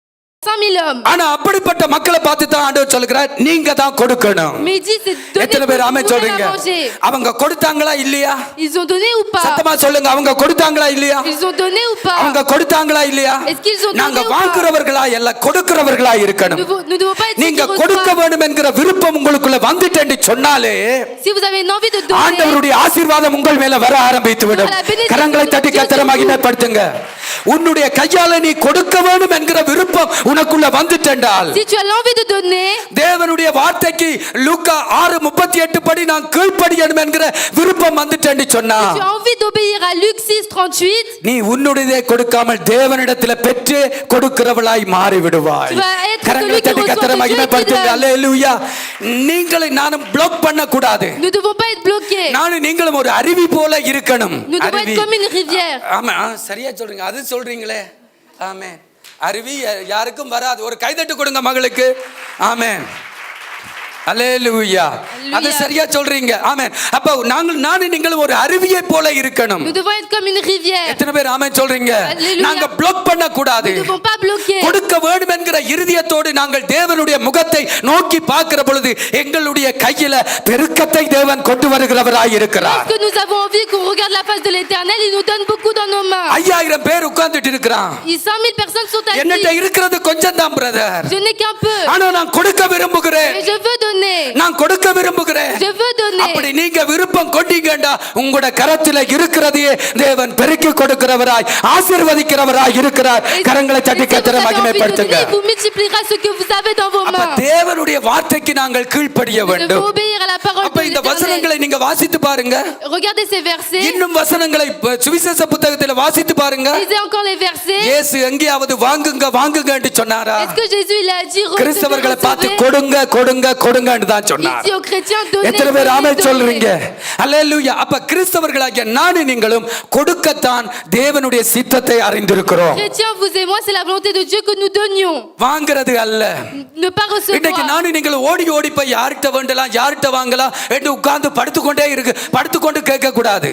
100 000 hommes.
ஆனா அப்படிப்பட்ட மக்களை பார்த்து தான் ஆண்டவர் சொல்லுகிறார், நீங்க தான் கொடுக்கணும்.
Mais il dit, c'est donner
எத்தனை பேர் ஆமென்
vous-même
சொல்றீங்க?
à manger.
அவங்க கொடுத்தாங்களா இல்லையா?
Ils ont donné ou pas?
சத்தமா சொல்லுங்க, அவங்க கொடுத்தாங்களா இல்லையா?
Ils ont donné ou pas?
அவங்க கொடுத்தாங்களா இல்லையா?
Est-ce qu'ils ont
நாங்க
donné ou pas?
வாங்குறவர்களா இல்ல கொடுக்கிறவர்களா இருக்கணும்.
Nous devons pas être ceux
நீங்க
qui
கொடுக்க
reçoivent.
வேண்டும் என்கிற விருப்பம் உங்களுக்குள்ள வந்துட்டேன்னு சொன்னாலே
Si vous avez une envie de donner,
ஆண்டவருடைய ஆசீர்வாதம் உங்கள் மேல வர ஆரம்பித்து விடும்.
La bénédiction
கரங்களை தட்டி
de Dieu
கர்த்தரை
sur vous.
மகிமைப்படுத்துங்க. உன்னுடைய கையால நீ கொடுக்க வேண்டும் என்கிற விருப்பம் உனக்குள்ள வந்துட்டென்றால்,
si tu as l'envie de donner,
தேவனுடைய வார்த்தைக்கு லூக்கா 6:38 படி நான் கீழ்ப்படியணும் என்கிற விருப்பம் வந்துட்டேன்னு சொன்னா,
tu as envie d'obéir à Luc 6:38,
நீ உன்னுடையதை கொடுக்காமல் தேவனிடத்துல பெற்று கொடுக்கிறவளாய் மாறி விடுவாய்.
Tu vas être
கரங்களை
celui qui
தட்டி
reçoit
கர்த்தரை
de Dieu
மகிமைப்படுத்துங்க.
et qui donne.
அல்லேலூயா. நீங்களை நானும் பிளாக் பண்ண கூடாது.
nous ne devons pas être bloqués.
நானும் நீங்களும் ஒரு அருவி போல இருக்கணும்.
Nous devons être comme une rivière.
ஆமா, சரியா சொல்றீங்க. அது சொல்றீங்களே. ஆமென். அருவி யாருக்கும் வராது. ஒரு கைதட்டு கொடுங்க மகளுக்கு. ஆமென். அல்லேலூயா. அது சரியா சொல்றீங்க. ஆமென். அப்ப நானும் நீங்களும் ஒரு அருவியை போல இருக்கணும்.
Nous devons être comme une rivière.
எத்தனை பேர் ஆமென் சொல்றீங்க?
Alléluia.
நாங்க பிளாக் பண்ண கூடாது.
Nous ne devons pas bloquer.
கொடுக்க வேண்டும் என்கிற இருதயத்தோடு நாங்கள் தேவனுடைய முகத்தை நோக்கி பார்க்கிற பொழுது எங்களுடைய கையில பெருக்கத்தை தேவன் கொண்டு வருகிறவராய் இருக்கிறார்.
Lorsque nous avons envie qu'on regarde la face de l'Éternel, il nous donne beaucoup dans nos mains.
5000 பேர் உட்கார்ந்துட்டு இருக்கிறான்.
100 000 personnes sont
என்னட்ட
assises.
இருக்கிறது கொஞ்சம் தான் brother.
Je n'ai qu'un peu.
ஆனா நான் கொடுக்க விரும்புகிறேன்.
Mais je veux donner.
நான் கொடுக்க விரும்புகிறேன்.
Je veux donner.
அப்படி நீங்க விருப்பம் கொண்டீங்கடா, உங்களோட கரத்தில இருக்கிறதையே தேவன் பெருக்கி கொடுக்கிறவராய் ஆசீர்வதிக்கிறவராய் இருக்கிறார்.
Et
கரங்களை
si
தட்டி
vous
கர்த்தரை
avez envie de
மகிமைப்படுத்துங்க.
donner, il vous multipliera ce que vous avez dans vos
அப்ப
mains.
தேவனுடைய வார்த்தைக்கு நாங்கள் கீழ்ப்படிய
Nous devons
வேண்டும்.
obéir à la parole
அப்ப
de
இந்த
l'Éternel.
வசனங்களை நீங்க வாசித்து பாருங்க.
Regardez ces versets.
இன்னும் வசனங்களை சுவிசேஷ புத்தகத்தில் வாசித்து பாருங்க.
Lisez encore les versets.
இயேசு எங்கேயாவது வாங்குங்க வாங்குங்க என்று சொன்னாரா?
Est-ce que Jésus il a dit
கிறிஸ்தவர்களை பார்த்து
recevez,
கொடுங்க கொடுங்க கொடுங்க கொடுங்கன்னு தான் சொன்னார்.
Il dit aux chrétiens, donnez,
எத்தனை பேர் ஆமென்
donnez,
சொல்றீங்க?
donnez.
அல்லேலூயா. அப்ப கிறிஸ்தவர்களாகிய நானும் நீங்களும் கொடுக்கத்தான் தேவனுடைய சித்தத்தை அறிந்திருக்கிறோம்.
Chrétiens, vous et moi, c'est la volonté de Dieu que nous donnions.
வாங்குறது அல்ல.
Ne pas
இன்னைக்கு
recevoir.
நானும் நீங்களும் ஓடி ஓடி போய் யார்கிட்ட வேண்டலாம் யார்கிட்ட வாங்கலாம் என்று உட்கார்ந்து படுத்துக்கொண்டு கேட்க கூடாது.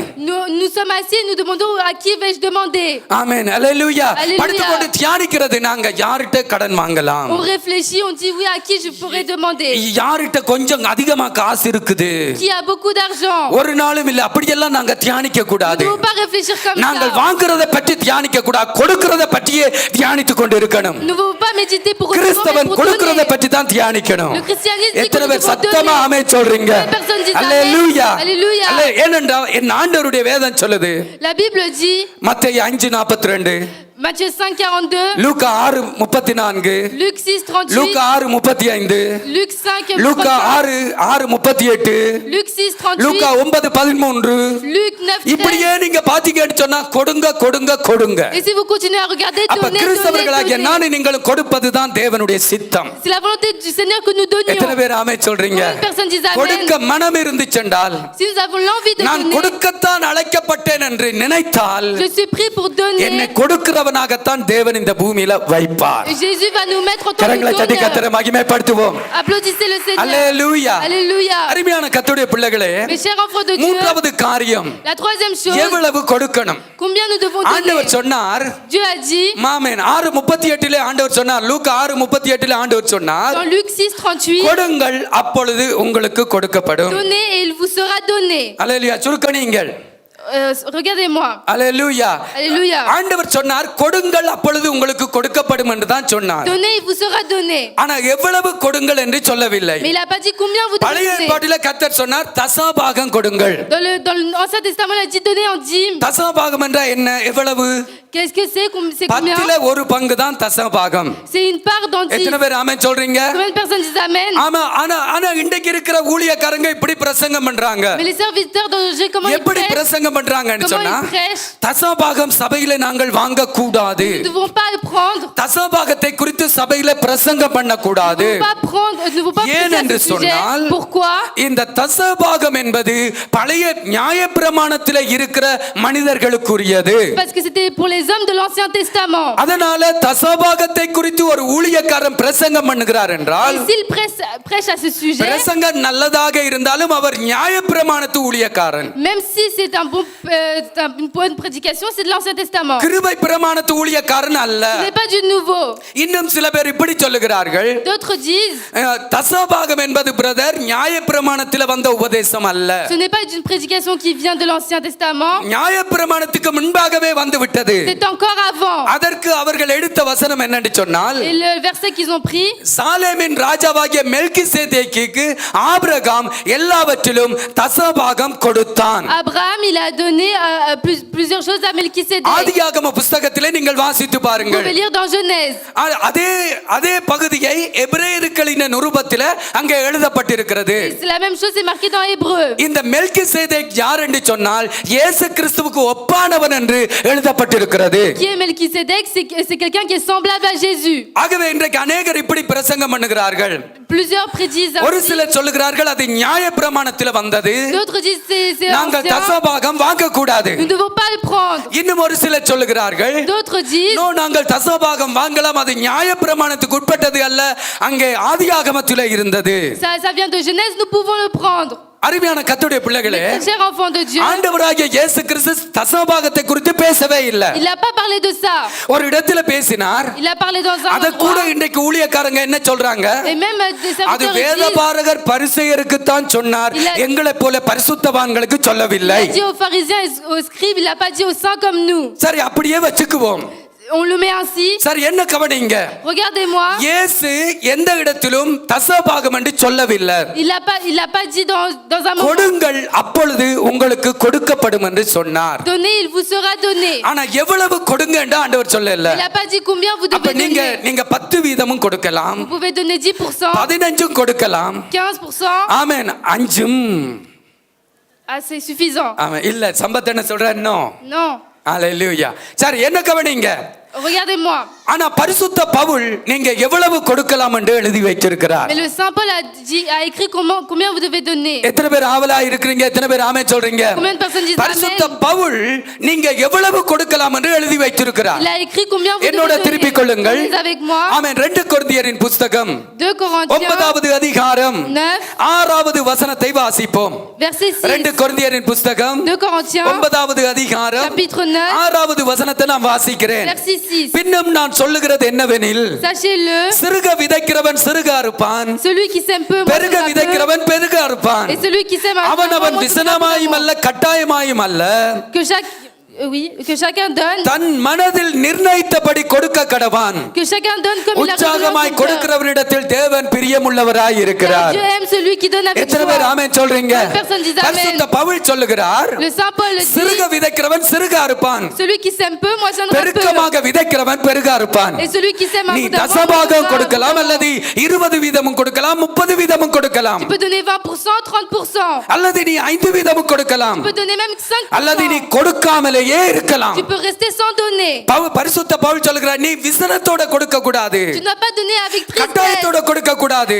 Nous sommes assis et nous demandons à qui vais-je demander.
ஆமென். அல்லேலூயா.
Alléluia.
படுத்துக்கொண்டு தியானிக்கிறது நாங்க யார்கிட்ட கடன் வாங்கலாம்,
On réfléchit, on dit oui, à qui je pourrais demander.
யார்கிட்ட கொஞ்சம் அதிகமா காசு இருக்குது,
Qui a beaucoup d'argent.
ஒரு நாளும் இல்ல அப்படியெல்லாம் நாங்க தியானிக்க
Nous ne
கூடாது.
devons pas réfléchir comme
நாங்கள்
ça.
வாங்குறத பற்றி தியானிக்க கூடாது, கொடுக்கறத பற்றியே தியானித்துக் கொண்டு இருக்கணும்.
Nous ne devons pas méditer pour recevoir, mais
கிறிஸ்தவன்
pour
கொடுக்கறத
donner.
பற்றி தான் தியானிக்கணும்.
Le christianisme dit que
எத்தனை
nous
பேர்
devons
சத்தமா
donner.
ஆமென் சொல்றீங்க?
Personne dit amen.
அல்லேலூயா.
Alléluia.
ஏனென்றால் என் ஆண்டவருடைய வேதம் சொல்லுது,
La Bible dit,
மத்தேயு 5:42,
Matthieu 5:42,
லூக்கா 6:34,
Luc 6:38,
லூக்கா 6:35,
Luc 5:34,
லூக்கா 6:38,
Luc 6:38,
லூக்கா 9:13.
Luc 9:13.
இப்படியே நீங்க பாத்தீங்கன்னு சொன்னா கொடுங்க கொடுங்க கொடுங்க.
Et si vous continuez à regarder,
அப்ப
donnez,
கிறிஸ்தவர்களாகிய
donnez, donnez.
நானும் நீங்களும் கொடுப்பதுதான் தேவனுடைய சித்தம்.
C'est la volonté du Seigneur que nous
எத்தனை
donnions.
பேர் ஆமென் சொல்றீங்க?
Combien de personnes disent amen?
கொடுக்க மனம் இருந்துச்சென்றால்,
Si nous avons l'envie de
நான்
donner,
கொடுக்கத்தான் அழைக்கப்பட்டேன் என்று நினைத்தால்,
je suis pris pour
என்னை
donner.
கொடுக்கிறவனாகத்தான் தேவன் இந்த பூமியில வைப்பார்.
Et Jésus va nous mettre en tant
கரங்களை
que
தட்டி
donneurs.
கர்த்தரை மகிமைப்படுத்துவோம்.
Applaudissez le Seigneur.
அல்லேலூயா.
Alléluia.
அருமையான கர்த்தருடைய பிள்ளைகளே,
Mes chers enfants de Dieu,
மூன்றாவது காரியம்
la troisième chose,
எவ்வளவு கொடுக்கணும்.
combien nous devons
ஆண்டவர்
donner.
சொன்னார்,
Dieu a dit,
ஆமென், 6:38 ஆண்டவர் சொன்னார், லூக்கா 6:38 ஆண்டவர் சொன்னார்,
dans Luc 6:38,
கொடுங்கள் அப்பொழுது உங்களுக்கு கொடுக்கப்படும்.
donnez et il vous sera donné.
அல்லேலூயா. சுருக்கணிங்கள்.
Regardez-moi.
அல்லேலூயா.
Alléluia.
ஆண்டவர் சொன்னார், கொடுங்கள் அப்பொழுது உங்களுக்கு கொடுக்கப்படும் என்று தான் சொன்னார்.
Donnez, il vous sera donné.
ஆனா எவ்வளவு கொடுங்கள் என்று சொல்லவில்லை.
Mais il n'a pas dit combien vous
பழைய
devez donner.
ஏற்பாட்டிலே கர்த்தர் சொன்னார், தசமபாகம் கொடுங்கள்.
Dans l'Ancien Testament, il a dit donnez en dîme.
தசமபாகம் என்றால் என்ன? எவ்வளவு?
Qu'est-ce que c'est? C'est combien?
10ல ஒரு பங்கு தான் தசமபாகம்.
C'est une part dans 10.
எத்தனை பேர் ஆமென் சொல்றீங்க?
Combien de personnes disent amen?
ஆமா. ஆனா இன்றைக்கு இருக்கிற ஊழியக்காரங்க இப்படி பிரசங்கம் பண்றாங்க.
Mais les serviteurs dans le jeu, comment ils
எப்படி
prêchent?
பிரசங்கம் பண்றாங்கன்னு
Comment
சொன்னா,
ils prêchent?
தசமபாகம் சபையில நாங்கள் வாங்க கூடாது.
Nous ne devons pas le prendre.
தசமபாகத்தை குறித்து சபையில பிரசங்கம் பண்ண கூடாது.
Nous ne devons pas prendre, nous ne devons pas
ஏன்
prêcher à
என்று
ce sujet.
சொன்னால்,
Pourquoi?
இந்த தசமபாகம் என்பது பழைய நியாயப்பிரமாணத்திலே இருக்கிற மனிதர்களுக்குரியது.
Parce que c'était pour les hommes de l'Ancien Testament.
அதனால தசமபாகத்தை குறித்து ஒரு ஊழியக்காரன் பிரசங்கம் பண்ணுகிறார் என்றால்,
Et s'il prêche à ce sujet,
பிரசங்கம் நல்லதாக இருந்தாலும் அவர் நியாயப்பிரமாணத்து ஊழியக்காரன்.
même si c'est une bonne prédication, c'est de l'Ancien Testament.
கிருபை பிரமாணத்து ஊழியக்காரன் அல்ல.
Ce n'est pas du nouveau.
இன்னும் சில பேர் இப்படி சொல்லுகிறார்கள்,
D'autres disent,
தசமபாகம் என்பது பிரதர் நியாயப்பிரமாணத்திலே வந்த உபதேசம் அல்ல,
ce n'est pas une prédication qui vient de l'Ancien Testament,
நியாயப்பிரமாணத்துக்கு முன்பாகவே வந்து விட்டது.
c'est encore avant.
அதற்கு அவர்கள் எடுத்த வசனம் என்னன்னு சொன்னால்,
Et le verset qu'ils ont pris,
சாலேமின் ராஜாவாகிய மெல்கிசேதேக்குக்கு ஆபிரகாம் எல்லாவற்றிலும் தசமபாகம் கொடுத்தான்.
Abraham, il a donné plusieurs choses à Melchisédek.
ஆதியாகம புத்தகத்திலே நீங்கள் வாசித்து
Vous
பாருங்கள்.
pouvez lire dans Genèse.
அதே பகுதியை எபிரேயர்களின் நிருபத்திலே அங்கே எழுதப்பட்டிருக்கிறது.
C'est la même chose, c'est marqué dans Hébreu.
இந்த மெல்கிசேதேக் யார் என்று சொன்னால் இயேசு கிறிஸ்துவுக்கு ஒப்பானவன் என்று எழுதப்பட்டிருக்கிறது.
Qui est Melchisédek? C'est quelqu'un qui est semblable à Jésus.
ஆகவே இன்றைக்கு அநேகர் இப்படி பிரசங்கம் பண்ணுகிறார்கள்.
Plusieurs prédisent
ஒரு
ainsi.
சிலர் சொல்லுகிறார்கள் அது நியாயப்பிரமாணத்திலே வந்தது,
D'autres disent c'est
நாங்கள்
ancien.
தசமபாகம் வாங்க கூடாது.
Nous ne devons pas le prendre.
இன்னும் ஒரு சிலர் சொல்லுகிறார்கள்,
D'autres disent
நோ, நாங்கள் தசமபாகம் வாங்கலாம், அது நியாயப்பிரமாணத்துக்கு உட்பட்டது அல்ல, அங்கே ஆதியாகமத்திலே இருந்தது.
ça vient de Genèse, nous pouvons le prendre.
அருமையான கர்த்தருடைய பிள்ளைகளே,
Chers enfants de Dieu,
ஆண்டவராகிய இயேசு கிறிஸ்து தசமபாகத்தை குறித்து பேசவே இல்லை.
il n'a pas parlé de ça.
ஒரு இடத்துல பேசினார்.
Il a parlé dans un
அத கூட
endroit.
இன்றைக்கு ஊழியக்காரங்க என்ன சொல்றாங்க?
Et même des
அது
serviteurs ils disent,
வேதபாரகர் பரிசேயருக்கு தான் சொன்னார், எங்களை போல பரிசுத்தவான்களுக்கு சொல்லவில்லை.
il a dit aux pharisiens et aux scribes, il n'a pas dit aux saints comme nous.
சரி, அப்படியே வச்சுக்குவோம்.
On le met ainsi.
சரி, என்ன கவனிங்க,
Regardez-moi.
இயேசு எந்த இடத்திலும் தசமபாகம் என்று சொல்லவில்லை.
Il a pas dit dans un moment.
கொடுங்கள் அப்பொழுது உங்களுக்கு கொடுக்கப்படும் என்று சொன்னார்.
Donnez, il vous sera donné.
ஆனா எவ்வளவு கொடுங்க என்று ஆண்டவர் சொல்லல.
Il a pas dit combien vous
அப்ப
devez
நீங்க
donner.
நீங்க 10% கொடுக்கலாம்,
Vous pouvez donner 10%,
15 கொடுக்கலாம்.
15%.
ஆமென். 5
Ah, c'est suffisant.
ஆமென். இல்ல சம்பத் என்ன சொல்ற? நோ.
Non.
அல்லேலூயா. சரி, என்ன கவனிங்க,
Regardez-moi.
ஆனா பரிசுத்த பவுல் நீங்க எவ்வளவு கொடுக்கலாம் என்று எழுதி வைத்திருக்கிறார்.
Mais le Saint Paul a écrit combien vous devez donner.
எத்தனை பேர் ஆவலா இருக்கிறீங்க? எத்தனை பேர் ஆமென் சொல்றீங்க?
Combien de personnes disent
பரிசுத்த
amen?
பவுல் நீங்க எவ்வளவு கொடுக்கலாம் என்று எழுதி வைத்திருக்கிறார்.
Il a écrit combien vous
என்னோட
devez
திருப்பிக்
donner.
கொள்ளுங்கள்.
Lisez avec moi.
ஆமென். 2 கொரிந்தியரின் புத்தகம்
2 Corinthiens
9வது அதிகாரம்
9
6வது வசனத்தை வாசிப்போம்.
verset 6.
2 கொரிந்தியரின் புத்தகம்
2 Corinthiens
9வது அதிகாரம்
chapitre 9
6வது வசனத்தை நான் வாசிக்கிறேன்.
verset 6.
பின்னும் நான் சொல்லுகிறது என்னவெனில்,
Sachez-le,
சிறுக விதைக்கிறவன் சிறுக அறுப்பான்,
celui qui sème peu
பெருக
moissonnera peu,
விதைக்கிறவன் பெருக அறுப்பான்.
et celui qui sème
அவனவன் விசனமாயும் அல்ல கட்டாயமாயும் அல்ல,
que chacun donne,
தன் மனதில் நிர்ணயித்தபடி கொடுக்க கடவான்.
que chacun donne comme il a
உற்சாகமாய் கொடுக்கிறவரிடத்தில் தேவன் பிரியமுள்ளவராய் இருக்கிறார்.
Dieu aime celui qui donne avec
எத்தனை பேர்
joie.
ஆமென் சொல்றீங்க?
Personne dit amen.
பரிசுத்த பவுல் சொல்லுகிறார்,
Le Saint Paul dit,
சிறுக விதைக்கிறவன் சிறுக அறுப்பான்,
celui qui sème peu moissonnera peu,
பெருக்கமாக விதைக்கிறவன் பெருக அறுப்பான்.
et celui qui sème
நீ
abondamment
தசபாகம்
moissonnera
கொடுக்கலாம்,
abondamment.
அல்லது 20 வீதமும் கொடுக்கலாம், 30 வீதமும் கொடுக்கலாம்,
Tu peux donner 20%, 30%.
அல்லது நீ 5 வீதமும் கொடுக்கலாம்,
Tu peux donner même 5%.
அல்லது நீ கொடுக்காமலேயே இருக்கலாம்.
Tu peux rester sans donner.
பரிசுத்த பவுல் சொல்லுகிறார், நீ விசனத்தோட கொடுக்க கூடாது,
Tu ne dois pas donner avec tristesse.
கட்டாயத்தோட கொடுக்க கூடாது.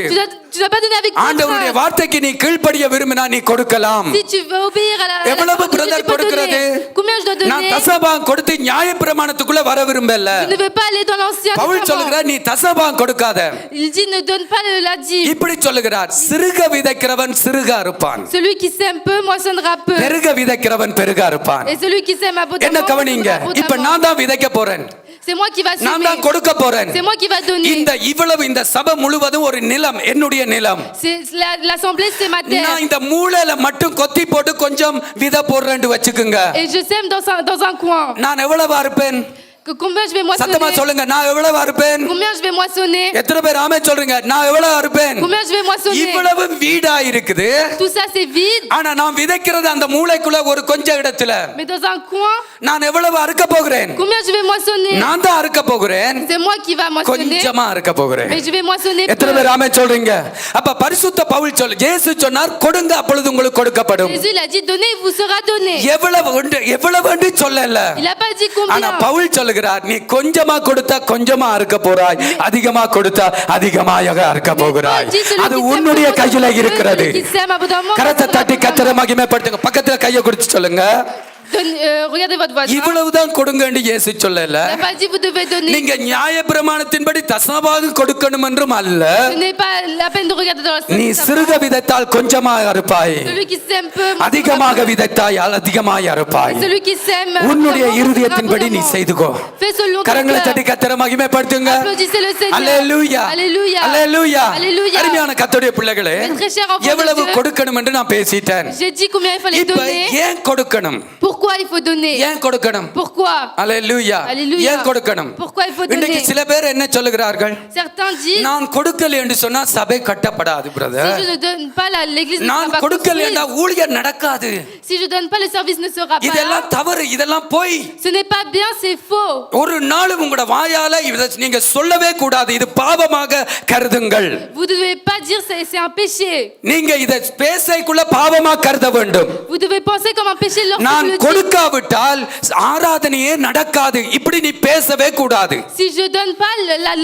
Tu dois pas donner avec
ஆண்டவருடைய
contrainte.
வார்த்தைக்கு நீ கீழ்ப்படிய விரும்பினா நீ கொடுக்கலாம்.
Si tu veux obéir à la
எவ்வளவு
parole de Dieu,
brother
tu peux
கொடுக்கிறது?
donner. Combien je dois
நான்
donner?
தசபாகம் கொடுத்து நியாயப்பிரமாணத்துக்குள்ள வர விரும்பல.
Je ne veux pas aller dans l'ancien
Pavul
testament.
சொல்லுகிறார், நீ தசபாகம் கொடுக்காத.
Il dit ne donne pas la dîme.
இப்படி சொல்லுகிறார், சிறுக விதைக்கிறவன் சிறுக அறுப்பான்,
Celui qui sème peu moissonnera peu.
பெருக விதைக்கிறவன் பெருக அறுப்பான்.
Et celui qui sème
என்ன
abondamment
கவனிங்க,
moissonnera
இப்ப
abondamment.
நான் தான் விதைக்க போறேன்,
C'est moi qui va
நான் தான்
semer.
கொடுக்க போறேன்.
C'est moi qui va donner.
இந்த சபை முழுவதும் ஒரு நிலம், என்னுடைய நிலம்.
L'assemblée c'est ma terre.
நான் இந்த மூலையில மட்டும் கொத்தி போட்டு கொஞ்சம் விதை போடுறேன்னு வச்சுக்குங்க.
Et je sème dans un coin.
நான் எவ்வளவு அறுப்பேன்?
Combien je vais
சத்தமா
moissonner?
சொல்லுங்க, நான் எவ்வளவு அறுப்பேன்?
Combien je vais moissonner?
எத்தனை பேர் ஆமென் சொல்றீங்க? நான் எவ்வளவு அறுப்பேன்?
Combien je vais moissonner?
இவ்வளவு வீடா இருக்குது,
Tout ça c'est vide.
ஆனா நான் விதைக்கிறது அந்த மூளைக்குள்ள ஒரு கொஞ்ச இடத்துல.
Mais dans un coin,
நான் எவ்வளவு அறுக்க போகிறேன்?
combien je vais moissonner?
நான் தான் அறுக்க போகிறேன்,
C'est moi qui va moissonner.
கொஞ்சமா அறுக்க போகிறேன்.
Mais je vais moissonner
எத்தனை
peu.
பேர் ஆமென் சொல்றீங்க? அப்ப பரிசுத்த பவுல் இயேசு சொன்னார், கொடுங்க அப்பொழுது உங்களுக்கு கொடுக்கப்படும்.
Jésus il a dit donnez, il vous sera donné.
எவ்வளவு சொல்லல.
Il a pas dit
ஆனா
combien.
பவுல் சொல்லுகிறார், நீ கொஞ்சமா கொடுத்தா கொஞ்சமா அறுக்க போறாய், அதிகமா கொடுத்தா அதிகமாக அறுக்க போகிறாய். அது உன்னுடைய கையில இருக்கிறது. கரத்தை தட்டி கர்த்தரை மகிமைப்படுத்துங்க. பக்கத்துல கையை குடிச்சு சொல்லுங்க,
Regardez votre voisin.
இவ்வளவுதான் கொடுங்க என்று இயேசு சொல்லல.
Il n'a pas dit vous devez donner.
நீங்க நியாயப்பிரமாணத்தின்படி தசமபாகம் கொடுக்கணும் என்றும் அல்ல.
Ce n'est pas la peine de regarder dans la
நீ சிறுக விதைத்தால் கொஞ்சமாக அறுப்பாய்,
Celui qui sème peu,
அதிகமாக விதைத்தால் அதிகமாய் அறுப்பாய்.
celui qui sème
உன்னுடைய
abondamment,
இருதயத்தின்படி நீ
abondamment.
செய்துகோ.
Fais selon ton
கரங்களை தட்டி
cœur.
கர்த்தரை மகிமைப்படுத்துங்க.
Applaudissez le Seigneur.
அல்லேலூயா,
Alléluia.
அல்லேலூயா.
Alléluia.
அருமையான கர்த்தருடைய பிள்ளைகளே,
Mes très chers enfants de
எவ்வளவு
Dieu.
கொடுக்கணும் என்று நான் பேசிட்டேன்.
J'ai dit combien il fallait
இப்ப
donner.
ஏன் கொடுக்கணும்?
Pourquoi il faut donner?
ஏன் கொடுக்கணும்?
Pourquoi?
அல்லேலூயா.
Alléluia.
ஏன் கொடுக்கணும்?
Pourquoi il faut
இன்னைக்கு
donner?
சில பேர் என்ன சொல்லுகிறார்கள்?
Certains disent
நான் கொடுக்கல என்று சொன்னா சபை கட்டப்படாது
si
brother.
je ne donne pas l'église ne
நான்
sera pas
கொடுக்கல என்றா
construite.
ஊழியம் நடக்காது.
Si je donne pas le service ne sera pas
இதெல்லாம்
là.
தவறு, இதெல்லாம் பொய்.
Ce n'est pas bien, c'est faux.
ஒரு நாளும் உங்களோட வாயால இதை நீங்க சொல்லவே கூடாது. இது பாவமாக கருதுங்கள்.
Vous ne devez pas dire c'est un péché.
நீங்க இதை பேசைக்குள்ள பாவமா கருத வேண்டும்.
Vous devez penser comme un péché lorsque
நான்
vous le dites.
கொடுக்காவிட்டால் ஆராதனையே நடக்காது, இப்படி நீ பேசவே கூடாது.
Si je donne pas,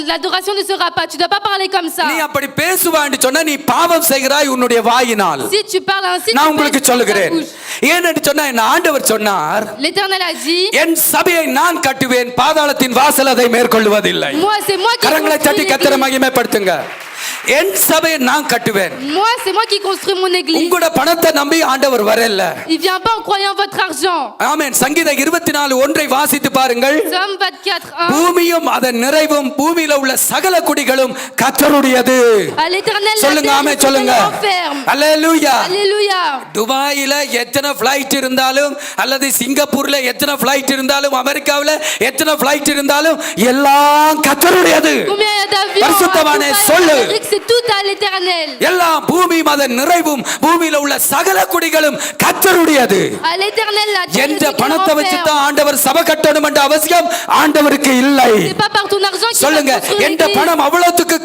l'adoration ne sera pas. Tu dois pas parler comme ça.
நீ அப்படி பேசுவான்னு சொன்னா நீ பாவம் செய்கிறாய் உன்னுடைய வாயினால்.
Si tu parles ainsi,
நான்
tu
உங்களுக்கு
pèches dans ta
சொல்லுகிறேன்.
bouche.
ஏன்னு சொன்னா என் ஆண்டவர் சொன்னார்,
L'Éternel a dit,
என் சபையை நான் கட்டுவேன், பாதாளத்தின் வாசல் அதை மேற்கொள்வதில்லை.
c'est moi qui
கரங்களை தட்டி
construis
கர்த்தரை
l'église.
மகிமைப்படுத்துங்க. என் சபையை நான் கட்டுவேன்.
C'est moi qui construis mon église.
உங்களோட பணத்தை நம்பி ஆண்டவர் வரல.
Il vient pas en croyant votre argent.
ஆமென். சங்கீதம் 24:1 வாசித்து பாருங்கள்.
Somme 24:1.
பூமியும் அதன் நிறைவும் பூமியில உள்ள சகல குடிகளும் கர்த்தருடையது.
À l'Éternel la
சொல்லுங்க,
terre
ஆமென்
et
சொல்லுங்க.
tout l'enferme.
அல்லேலூயா.
Alléluia.
துபாயில எத்தனை ஃளைட் இருந்தாலும், அல்லது சிங்கப்பூர்ல எத்தனை ஃளைட் இருந்தாலும், அமெரிக்காவுல எத்தனை ஃளைட் இருந்தாலும் எல்லாம் கர்த்தருடையது.
Combien il y a d'avions?
பரிசுத்தவானே
à Dubaï,
சொல்லு.
en Amérique, C'est tout à l'éternel.
எல்லாம் பூமியும் அதன் நிறைவும் பூமியில உள்ள சகல குடிகளும் கர்த்தருடையது.
À l'éternel la terre et
என்ற
ce qu'elle
பணத்தை வச்சு
renferme.
தான் ஆண்டவர் சபை கட்டணும் என்ற அவசியம் ஆண்டவருக்கு இல்லை.
C'est pas par ton argent qu'il va
சொல்லுங்க,
construire
என்ற
l'église.
பணம் அவ்வளவுக்கு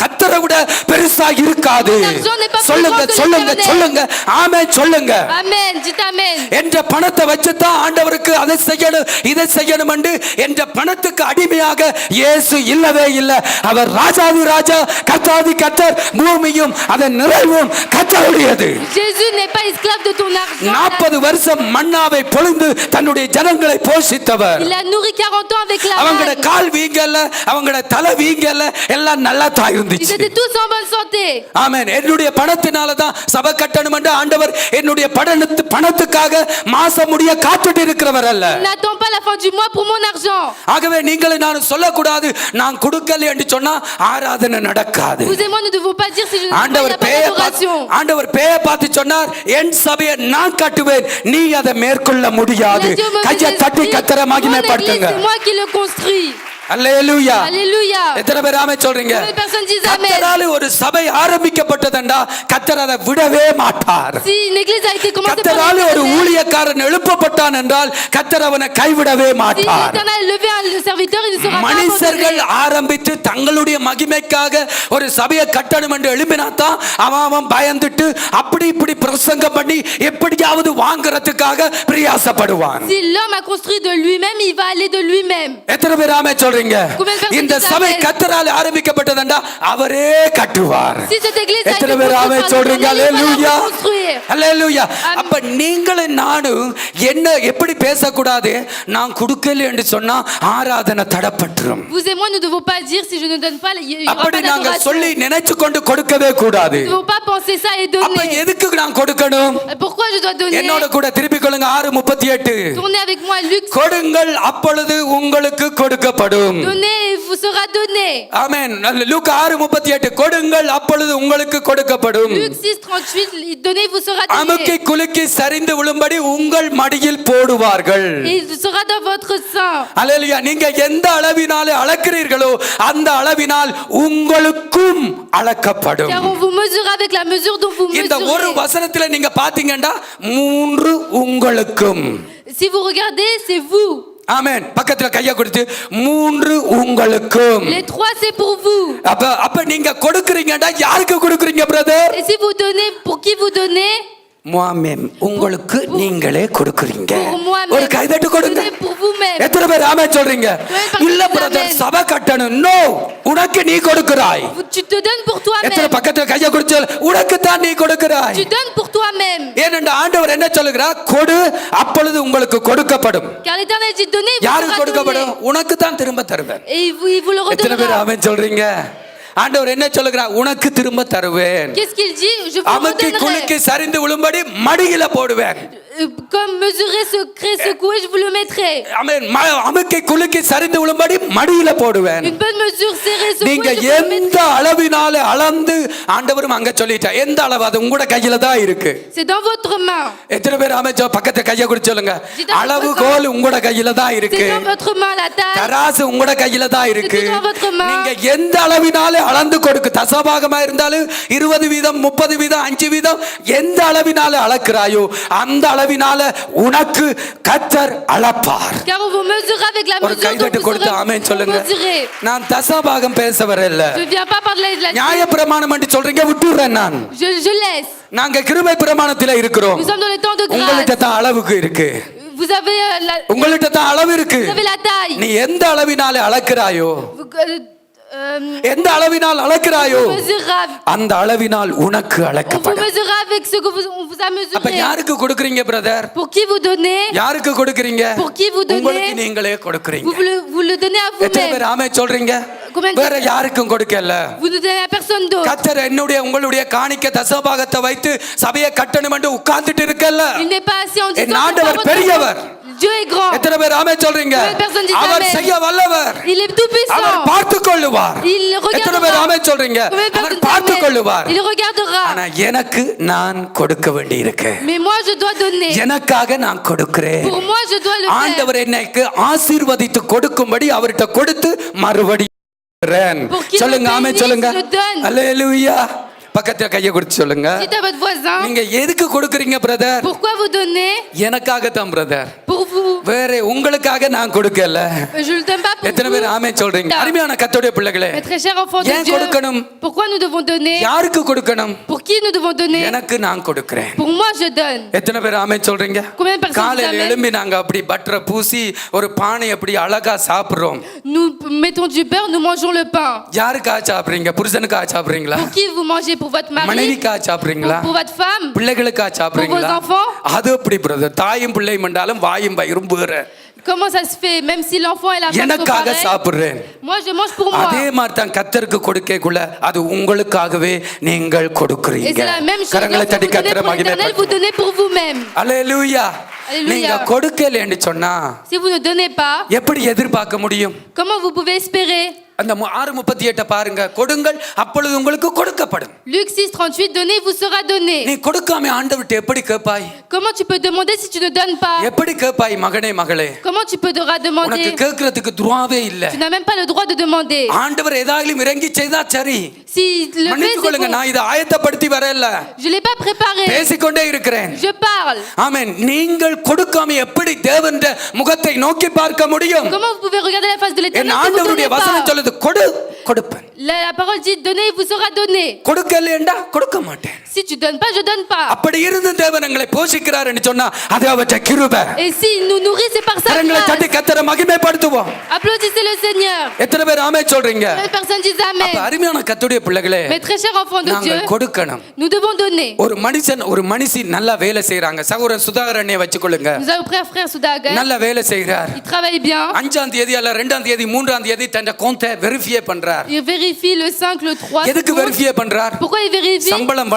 கர்த்தரை விட பெருசா இருக்காது.
L'argent n'est pas plus
சொல்லுங்க
grand que
சொல்லுங்க
l'éternel.
சொல்லுங்க ஆமென் சொல்லுங்க.
Amen, dites amen.
என்ற பணத்தை வச்சு தான் ஆண்டவருக்கு அதை செய்யணும் இதை செய்யணும் என்று என்ற பணத்துக்கு அடிமையாக இயேசு இல்லவே இல்லை. அவர் ராஜாதி ராஜா கர்த்தாதி கர்த்தர், பூமியும் அதன் நிறைவும் கர்த்தருடையது.
Jésus n'est pas esclave de ton argent.
40 வருஷம் மன்னாவை பொழிந்து தன்னுடைய ஜனங்களை போஷித்தவர்.
Il a nourri 40 ans avec la
அவங்களோட
manne.
கால் வீங்கல, அவங்களோட தலை வீங்கல, எல்லாம் நல்லா தான்
Ils
இருந்துச்சு.
étaient tous en bonne santé.
ஆமென். என்னுடைய பணத்தினால தான் சபை கட்டணும் என்று ஆண்டவர் என்னுடைய பணத்துக்காக மாசம் முடிய காத்துட்டு இருக்கிறவர் அல்ல.
N'attends pas la fin du mois pour mon argent.
ஆகவே நீங்களும் நான் சொல்லக்கூடாது நான் கொடுக்கல என்று சொன்னா ஆராதனை நடக்காது.
Vous et moi ne devons pas dire si je ne donne pas, il n'y
ஆண்டவர்
a pas d'adoration.
ஆண்டவர் பேய பார்த்து சொன்னார், என் சபையை நான் கட்டுவேன், நீ அதை மேற்கொள்ள முடியாது.
Dieu me
கையை
dit,
தட்டி கத்தரை
mon église,
மகிமைப்படுத்துங்க.
c'est moi qui le construis.
அல்லேலூயா.
Alléluia.
எத்தனை பேர் ஆமென் சொல்றீங்க?
Combien de personnes disent amen?
கர்த்தரால் ஒரு சபை ஆரம்பிக்கப்பட்டதெண்டா கர்த்தர் அதை விடவே மாட்டார்.
Si une église a été commencée par
கர்த்தரால் ஒரு
l'Éternel,
ஊழியக்காரன் எழுப்பப்பட்டான் என்றால் கர்த்தர் அவனை கைவிடவே
si
மாட்டார்.
l'Éternel a levé un serviteur, il ne sera pas
மனுஷர்கள்
abandonné.
ஆரம்பித்து தங்களுடைய மகிமைக்காக ஒரு சபையை கட்டணும் என்று எழுப்பினாத்தான் அவன் பயந்துட்டு அப்படி இப்படி பிரசங்கம் பண்ணி எப்படியாவது வாங்குறதுக்காக பிரயாசப்படுவான்.
Si l'homme a construit de lui-même, il va aller de lui-même.
எத்தனை பேர் ஆமென் சொல்றீங்க? இந்த சபை
Amen.
கர்த்தரால் ஆரம்பிக்கப்பட்டதெண்டா அவரே கட்டுவார்.
Si cette église a été
எத்தனை பேர் ஆமென்
construite par
சொல்றீங்க?
l'Éternel, il va
அல்லேலூயா.
la construire.
அல்லேலூயா.
Amen.
அப்ப நீங்களும் நானும் என்ன எப்படி பேசக்கூடாது? நான் கொடுக்கல என்று சொன்னா ஆராதனை தடப்பட்டுரும்.
Vous et moi ne devons pas dire si je ne donne pas, il y aura
அப்படி
pas
நாங்க
d'adoration.
சொல்லி நினைச்சு கொண்டு கொடுக்கவே கூடாது.
Nous ne devons pas penser ça et
அப்ப
donner.
எதுக்கு நான் கொடுக்கணும்?
Pourquoi je dois donner?
என்னோட கூட திருப்பி கொள்ளுங்க 6:38.
Tournez avec moi Luc.
கொடுங்கள் அப்பொழுது உங்களுக்கு கொடுக்கப்படும்.
Donnez et vous sera donné.
ஆமென். லூக்கா 6:38 கொடுங்கள் அப்பொழுது உங்களுக்கு கொடுக்கப்படும்.
Luc 6:38, donnez vous sera
அமுக்கி
donné.
குலுக்கி சரிந்து விழும்படி உங்கள் மடியில் போடுவார்கள்.
Et il sera dans votre sein.
அல்லேலூயா. நீங்க எந்த அளவினாலே அளக்கிறீர்களோ அந்த அளவினால் உங்களுக்கும் அளக்கப்படும்.
Car on vous mesure avec la mesure dont vous
இந்த ஒரு
mesurez.
வசனத்துல நீங்க பாத்தீங்கன்னா 3 உங்களுக்கும்.
Si vous regardez, c'est vous.
ஆமென். பக்கத்துல கையை கொடுத்து 3 உங்களுக்கும்.
Les 3, c'est pour vous.
அப்ப நீங்க கொடுக்குறீங்கடா யாருக்கு கொடுக்குறீங்க brother?
Et si vous donnez, pour qui vous donnez?
முஆமென். உங்களுக்கு நீங்களே கொடுக்குறீங்க.
Pour moi-même.
ஒரு கைதட்டு கொடுங்க.
Donnez pour vous-même.
எத்தனை பேர் ஆமென் சொல்றீங்க? இல்ல பிரதர்
Amen.
சபை கட்டணும். நோ, உனக்கு நீ கொடுக்கிறாய்.
Tu te donnes pour
எத்தனை
toi-même.
பக்கத்துல கையை கொடுத்து உனக்கு தான் நீ கொடுக்கிறாய்.
Tu donnes pour toi-même.
ஏனென்ற ஆண்டவர் என்ன சொல்லுகிறார்? கொடு அப்பொழுது உங்களுக்கு கொடுக்கப்படும்.
Car l'Éternel dit donnez, il vous
யாருக்கு
sera
கொடுக்கப்படும்?
donné.
உனக்கு தான் திரும்ப தருவேன்.
Et il vous le
எத்தனை பேர்
redonnera.
ஆமென் சொல்றீங்க? ஆண்டவர் என்ன சொல்லுகிறார்? உனக்கு திரும்ப தருவேன்.
Qu'est-ce qu'il dit? Je vous
அமுக்கி குலுக்கி
redonnerai.
சரிந்து விழும்படி மடியில போடுவேன்.
Comme mesurer, secouer, je vous le mettrai.
ஆமென். அமுக்கி குலுக்கி சரிந்து விழும்படி மடியில போடுவேன்.
Une bonne mesure serrée,
நீங்க
secouer, je vous le
எந்த
mettrai.
அளவினால அளந்து ஆண்டவரும் அங்க சொல்லிட்டா எந்த அளவு அது உங்களோட கையில தான் இருக்கு.
C'est dans votre main.
எத்தனை பேர் அமைச்சோ பக்கத்தை கையை குடிச்சு சொல்லுங்க.
C'est dans
அளவு
votre
கோல் உங்களோட கையில தான் இருக்கு.
C'est dans votre main, la taille.
தராசு உங்களோட கையில தான் இருக்கு.
C'est dans votre main.
நீங்க எந்த அளவினால அளந்து கொடுக்கு தசபாகமா இருந்தாலும் 20 வீதம் 30 வீதம் 5 வீதம் எந்த அளவினால அளக்கிறாயோ அந்த அளவினால உனக்கு கர்த்தர் அளப்பார்.
Car on vous mesure avec la
ஒரு
mesure
கைதட்டு
dont
கொடுத்து
vous
ஆமென்
serez
சொல்லுங்க.
mesuré.
நான் தசபாகம் பேச வரல.
Je ne viens pas parler de la
நியாய பிரமாணம் என்று சொல்றீங்க விட்டுறேன் நான்.
Je laisse.
நாங்க கிருபை பிரமாணத்திலே இருக்கிறோம்.
Nous sommes dans les temps de
உங்கள்கிட்ட
grâce.
தான் அளவுக்கு இருக்கு.
Vous avez
உங்கள்கிட்ட தான் அளவு இருக்கு.
vous avez la taille.
நீ எந்த அளவினால அளக்கிறாயோ
Vous
எந்த அளவினால் அளக்கிறாயோ
mesurez.
அந்த அளவினால் உனக்கு
On vous
அளக்கப்படும்.
mesurera avec ce que on vous a
அப்ப
mesuré.
யாருக்கு கொடுக்குறீங்க brother?
Pour qui vous donnez?
யாருக்கு கொடுக்குறீங்க?
Pour qui vous donnez?
உங்களுக்கு நீங்களே கொடுக்குறீங்க.
Vous le donnez à
எத்தனை
vous-même.
பேர் ஆமென் சொல்றீங்க?
Combien de-
வேற யாருக்கும் கொடுக்கல.
Vous ne donnez à personne d'autre.
கர்த்தர் என்னுடைய உங்களுடைய காணிக்க தசபாகத்தை வைத்து சபையை கட்டணும் என்று உட்கார்ந்துட்டு இருக்கல்ல.
Il n'est pas assis en disant
என்
c'est
ஆண்டவர்
pas votre
பெரியவர்.
faute. Dieu est grand.
எத்தனை பேர் ஆமென் சொல்றீங்க?
Personne dit
அவர்
amen.
செய்ய வல்லவர்.
Il est tout
அவர்
puissant.
பார்த்துக் கொள்ளுவார்.
Il
எத்தனை பேர்
regardera.
ஆமென் சொல்றீங்க?
Combien de
அவர்
personnes
பார்த்துக்
disent
கொள்ளுவார்.
amen? Il regardera.
ஆனா எனக்கு நான் கொடுக்க வேண்டி இருக்கு.
Mais moi je dois donner.
எனக்காக நான் கொடுக்கிறேன்.
Pour moi je dois le faire.
ஆண்டவர் எனக்கு ஆசீர்வதித்து கொடுக்கும்படி அவர்கிட்ட கொடுத்து மறுபடி
Pour qu'il me
சொல்லுங்க ஆமே
bénisse,
சொல்லுங்க
je donne.
அல்லேலூயா பக்கத்துல கையை கொடுத்து சொல்லுங்க
Dites à votre voisin,
நீங்க எதுக்கு கொடுக்குறீங்க பிரதர்
pourquoi vous donnez?
எனக்காக தான் பிரதர்
Pour vous.
வேற உங்களுக்காக நான் கொடுக்கல
Je ne le donne pas pour
எத்தனை பேர்
vous.
ஆமே சொல்றீங்க அருமையான கர்த்தருடைய பிள்ளைகளே
Mes très chers enfants de
ஏன்
Dieu,
கொடுக்கணும்
pourquoi nous devons donner?
யாருக்கு கொடுக்கணும்
Pour qui nous devons donner?
எனக்கு நான் கொடுக்கிறேன்
Pour moi, je donne.
எத்தனை பேர் ஆமே சொல்றீங்க
Combien de personnes
காலையில
disent amen?
எழும்பி நாங்க அப்படி பட்டரை பூசி ஒரு பானை அப்படி அழகா சாப்பிடுறோம்
Nous mettons du beurre, nous mangeons le pain.
யாருக்காக சாப்பிடுறீங்க புருஷனுக்காக சாப்பிடுறீங்களா
Pour qui vous mangez? Pour votre mari?
மனைவிக்காக சாப்பிடுறீங்களா
Pour votre femme?
பிள்ளைகளுக்காக சாப்பிடுறீங்களா
Pour vos enfants?
அது எப்படி பிரதர் தாயும் பிள்ளையும் என்றாலும் வாயும் வயிறும் வேற
Comment ça se fait? Même si l'enfant et la femme sont
எனக்காக
pareils,
சாப்பிடுறேன்
moi je mange pour moi.
அதே மாதிரி தான் கர்த்தருக்கு கொடுக்கக்குள்ள அது உங்களுக்காகவே நீங்கள்
Et
கொடுக்கிறீங்க
c'est la même chose.
கரங்களை
Lorsque
தட்டி
vous donnez
கர்த்தரை
pour l'éternel,
மகிமைப்படுத்துங்க
vous donnez pour vous-même.
அல்லேலூயா
Alléluia.
நீங்க கொடுக்கலன்னு சொன்னா
Si vous ne donnez pas,
எப்படி எதிர்பார்க்க முடியும்
comment vous pouvez espérer?
அந்த 6:38 பாருங்க கொடுங்கள் அப்பொழுது உங்களுக்கு கொடுக்கப்படும்
Luc 6:38, donnez, vous sera donné.
நீ கொடுக்காம ஆண்டவர்ட்ட எப்படி கேட்பாய்
Comment tu peux demander si tu ne donnes pas?
எப்படி கேட்பாய் மகனே மகளே
Comment tu peux
உனக்கு
demander?
கேட்கறதுக்கு துவாவே இல்ல
Tu n'as même pas le droit de demander.
ஆண்டவர் ஏதாயிலும் இறங்கி செய்தா சரி
Si le fait,
மன்னித்து
c'est
கொள்ளுங்க
bon.
நான் இதை ஆயத்தப்படுத்தி வரல
Je l'ai pas préparé.
பேசிக்கொண்டே இருக்கிறேன்
Je parle.
ஆமென் நீங்கள் கொடுக்காம எப்படி தேவன் முகத்தை நோக்கி பார்க்க முடியும்
Comment vous pouvez regarder la face de
என்
l'éternel si vous ne
ஆண்டவருடைய
donnez
வசனம்
pas?
சொல்லுது கொடுப்பேன்
La parole dit, donnez, vous sera donné.
கொடுக்கலையேண்டா கொடுக்க மாட்டேன்
Si tu donnes pas, je donne pas.
அப்படி இருந்து தேவன் எங்களை போஷிக்கிறார்னு சொன்னா அது அவற்றை கிருபை
Et s'il nous nourrit, c'est par sa
கரங்களை தட்டி
grâce.
கர்த்தரை மகிமைப்படுத்துவோம்
Applaudissez le Seigneur.
எத்தனை பேர் ஆமே சொல்றீங்க
Combien de personnes disent
அப்ப
Amen?
அருமையான கர்த்தருடைய பிள்ளைகளே
Mes très chers enfants de Dieu,
நாங்கள் கொடுக்கணும்
nous devons donner.
ஒரு மனுஷி நல்லா வேலை செய்யறாங்க சகோதரன் சுதாகரனை வச்சுக்கொள்ளுங்க
Nous avons frère Soudagan.
நல்ல வேலை செய்கிறார்
Il travaille bien.
5ஆம் தேதி அல்ல 2ஆம் தேதி 3ஆம் தேதி தன் அக்கவுண்ட்டை வெரிஃபை பண்றார்
Il vérifie le 5, le 3.
எதுக்கு வெரிஃபை பண்றார்
Pourquoi il vérifie?
சம்பளம்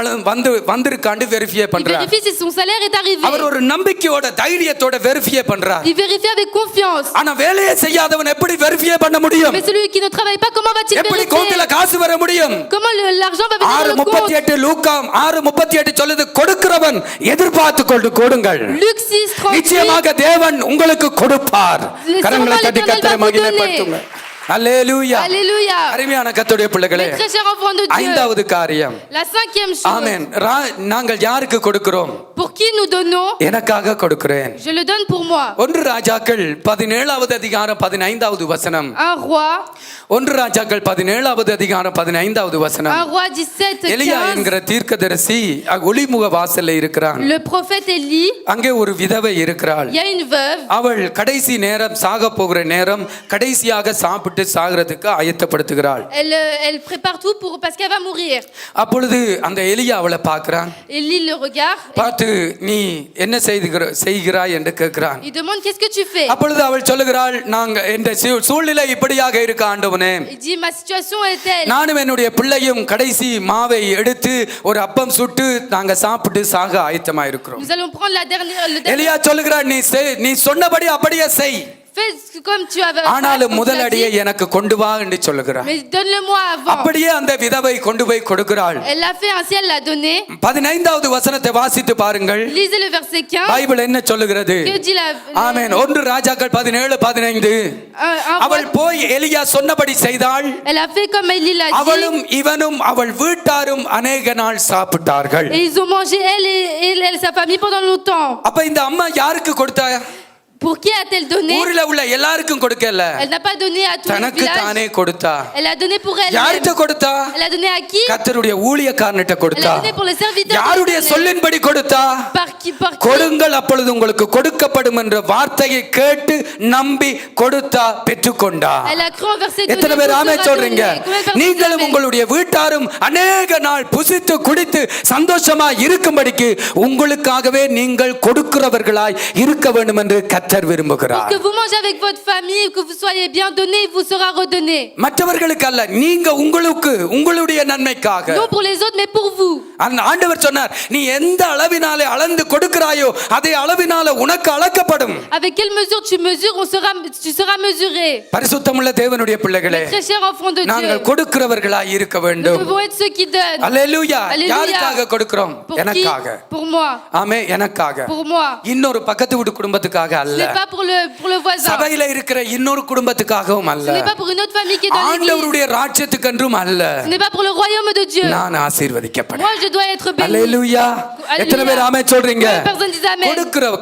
வந்திருக்காண்டு வெரிஃபை
Il
பண்றார்
vérifie si son salaire est arrivé.
அவர் ஒரு நம்பிக்கையோட தைரியத்தோட வெரிஃபை பண்றார்
Il vérifie avec confiance.
ஆனா வேலையை செய்யாதவன் எப்படி வெரிஃபை பண்ண முடியும்
Mais celui qui ne travaille pas, comment va-t-il
எப்படி
vérifier?
கவுண்டில காசு வர முடியும்
Comment l'argent va venir dans le compte?
6:38 லூக்கா 6:38 சொல்லுது கொடுக்கிறவன் எதிர்பார்த்து கொண்டு கொடுங்கள்
Luc 6:38.
நிச்சயமாக தேவன் உங்களுக்கு கொடுப்பார் கரங்களை தட்டி கர்த்தரை மகிமைப்படுத்துங்க அல்லேலூயா
Alléluia.
அருமையான கர்த்தருடைய பிள்ளைகளே
Mes très chers enfants de Dieu.
ஐந்தாவது காரியம்
La 5e chose.
ஆமென் நாங்கள் யாருக்கு கொடுக்கிறோம்
Pour qui nous donnons?
எனக்காக கொடுக்கிறேன்
Je le donne pour moi.
1 ராஜாக்கள் 17வது அதிகாரம் 15வது வசனம்
1 roi.
1 ராஜாக்கள் 17வது அதிகாரம் 15வது வசனம்
1 roi 17,
எலியா
15.
என்கிற தீர்க்கதரிசி ஒளிமுக வாசல்ல இருக்கிறான்
Le prophète Élie.
அங்கே ஒரு விதவை இருக்கிறாள்
Il y a une veuve.
அவள் கடைசி நேரம் சாக போகிற நேரம் கடைசியாக சாப்பிட்டு சாகிறதுக்கு ஆயத்தப்படுத்துகிறாள்
Elle prépare tout parce qu'elle va mourir.
அப்பொழுது அந்த எலியா அவளை பார்க்கிறான்
Élie le regarde.
பார்த்து நீ என்ன செய்கிறாய் என்று கேட்கிறான்
Il demande qu'est-ce que tu fais?
அப்பொழுது அவள் சொல்லுகிறாள் நாங்க இந்த சூழ்நிலை இப்படியாக இருக்க ஆண்டவனே
Il dit ma situation est telle.
நானும் என்னுடைய பிள்ளையும் கடைசி மாவை எடுத்து ஒரு அப்பம் சுட்டு நாங்க சாப்பிட்டு சாக ஆயத்தமா இருக்கிறோம்
Nous allons prendre le dernier.
எலியா சொல்லுகிறார் நீ சொன்னபடி அப்படியே செய்
Fais comme tu avais.
ஆனாலும் முதல் அடியை எனக்கு கொண்டு வா என்று சொல்லுகிறார்
Mais donne-le-moi avant.
அப்படியே அந்த விதவை கொண்டு போய் கொடுக்கிறாள்
Elle l'a fait ainsi, elle l'a donné.
15வது வசனத்தை வாசித்து பாருங்கள்
Lisez le verset 15.
பைபிள் என்ன சொல்லுகிறது
Que dit la.
ஆமென் 1 ராஜாக்கள் 17:15 அவள் போய் எலியா சொன்னபடி செய்தாள்
Elle a fait comme Élie l'a dit.
அவளும் இவனும் அவள் வீட்டாரும் அநேக நாள் சாப்பிட்டார்கள்
Et ils ont mangé elle et sa famille pendant longtemps.
அப்ப இந்த அம்மா யாருக்கு கொடுத்தா
Pour qui a-t-elle donné?
ஊரில் உள்ள எல்லாருக்கும் கொடுக்கல
Elle n'a pas donné à tout le
தனக்கு
village.
தானே கொடுத்தா
Elle a donné pour elle.
யார்கிட்ட கொடுத்தா
Elle a donné à qui?
கர்த்தருடைய ஊழியக்காரனிட்ட
Elle
கொடுத்தா
a donné pour le serviteur.
யாருடைய சொல்லின்படி கொடுத்தா
Par qui?
கொடுங்கள் அப்பொழுது உங்களுக்கு கொடுக்கப்படும் என்ற வார்த்தையை கேட்டு நம்பி கொடுத்தா பெற்றுக்கொண்டா
Elle a cru en verset 2.
எத்தனை பேர் ஆமே சொல்றீங்க நீங்களும் உங்களுடைய வீட்டாரும் அநேக நாள் புசித்து குடித்து சந்தோஷமா இருக்கும்படிக்கு உங்களுக்காகவே நீங்கள் கொடுக்கிறவர்களாய் இருக்க வேண்டும் என்று கர்த்தர் விரும்புகிறார்
Que vous mangez avec votre famille, que vous soyez bien donné, il vous sera redonné.
மற்றவர்களுக்கு அல்ல நீங்க உங்களுக்கு உங்களுடைய நன்மைக்காக
Non pour les autres, mais pour vous.
அந்த ஆண்டவர் சொன்னார் நீ எந்த அளவினாலே அளந்து கொடுக்கிறாயோ அதே அளவினால உனக்கு அளக்கப்படும்
Avec quelle mesure tu mesures, tu seras mesuré.
பரிசுத்தமுள்ள தேவனுடைய பிள்ளைகளே
Très chers enfants de Dieu.
நாங்கள் கொடுக்கிறவர்களாய் இருக்க
Nous
வேண்டும்
devons être ceux qui donnent.
அல்லேலூயா
Alléluia.
யாருக்காக கொடுக்கிறோம்
Pour qui?
எனக்காக
Pour moi.
ஆமே எனக்காக
Pour moi.
இன்னொரு பக்கத்து வீட்டு குடும்பத்துக்காக அல்ல அல்ல,
n'est pas pour le voisin.
சபையில இருக்கிற இன்னொரு குடும்பத்துக்காகவும்
Ce
அல்ல,
n'est pas pour une autre famille qui est dans l'église.
ஆண்டவருடைய ராஜ்யத்துக்கென்றும் அல்ல.
Ce n'est pas pour le royaume de Dieu.
நான் ஆசீர்வதிக்கப்பட.
Moi, je dois être béni.
அல்லேலூயா. எத்தனை பேர் ஆமென் சொல்றீங்க?
Personne dit amen.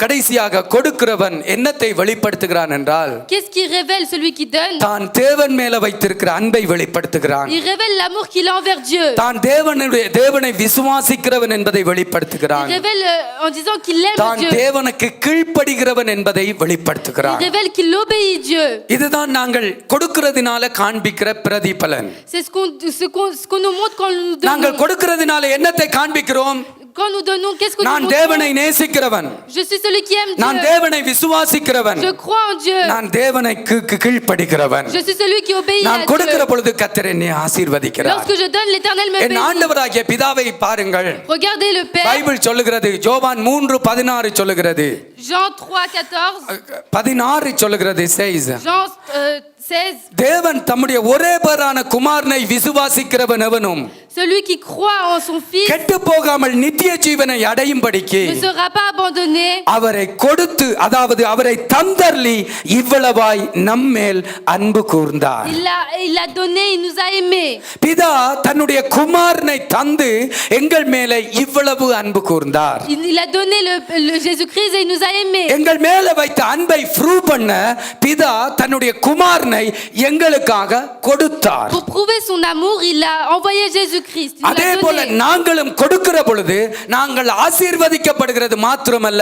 கடைசியாக கொடுக்கிறவன் என்னத்தை வெளிப்படுத்துகிறான் என்றால்,
Qu'est-ce qui révèle celui qui donne?
தான் தேவன் மேல வைத்திருக்கிற அன்பை வெளிப்படுத்துகிறான்.
Il révèle l'amour qu'il a envers Dieu.
தான் தேவனை விசுவாசிக்கிறவன் என்பதை வெளிப்படுத்துகிறான்.
Il révèle en disant qu'il aime
தான்
Dieu.
தேவனுக்கு கீழ்ப்படிகிறவன் என்பதை
Il
வெளிப்படுத்துகிறான்.
révèle qu'il obéit Dieu.
இதுதான் நாங்கள் கொடுக்கிறதுனால காண்பிக்கிற பிரதிபலன்.
C'est ce qu'on nous montre quand nous
நாங்கள்
donnons.
கொடுக்கிறதுனால என்னத்தை காண்பிக்கிறோம்?
Quand nous donnons, qu'est-ce que nous
நான்
montrons?
தேவனை நேசிக்கிறவன்,
Je suis celui qui aime
நான்
Dieu.
தேவனை விசுவாசிக்கிறவன்,
Je crois en Dieu.
நான் தேவனுக்கு கீழ்ப்படிகிறவன்.
Je suis celui qui obéit à
நான் கொடுக்கிற
Dieu.
பொழுது கர்த்தர் என்னை ஆசீர்வதிக்கிறார்.
Lorsque je donne, l'Éternel me
என்
bénit.
ஆண்டவராகிய பிதாவை பாருங்கள்.
Regardez le Père.
பைபிள் சொல்லுகிறது, யோவான் 3:16 சொல்லுகிறது,
Jean 3:14.
16 சொல்லுகிறது, says,
Jean 16.
தேவன் தம்முடைய ஒரே பேரான குமாரனை விசுவாசிக்கிறவன் எவனும்
Celui qui croit en son Fils
கெட்டு போகாமல் நித்திய ஜீவனை அடையும்படிக்கு
ne sera pas abandonné.
அவரை கொடுத்து, அதாவது அவரை தந்தர்லி இவ்வளவாய் நம்மேல் அன்பு கூர்ந்தார்.
Il a donné, il nous a aimés.
பிதா தன்னுடைய குமாரனை தந்து எங்கள் மேலே இவ்வளவு அன்பு கூர்ந்தார்.
Il a donné le Jésus-Christ et il nous a aimés.
எங்கள் மேல வைத்த அன்பை ப்ரூவ் பண்ண பிதா தன்னுடைய குமாரனை எங்களுக்காக கொடுத்தார்.
Pour prouver son amour, il a envoyé Jésus-Christ. Il
அதே
l'a
போல
donné.
நாங்களும் கொடுக்கிற பொழுது நாங்கள் ஆசீர்வதிக்கப்படுகிறது மாத்திரமல்ல,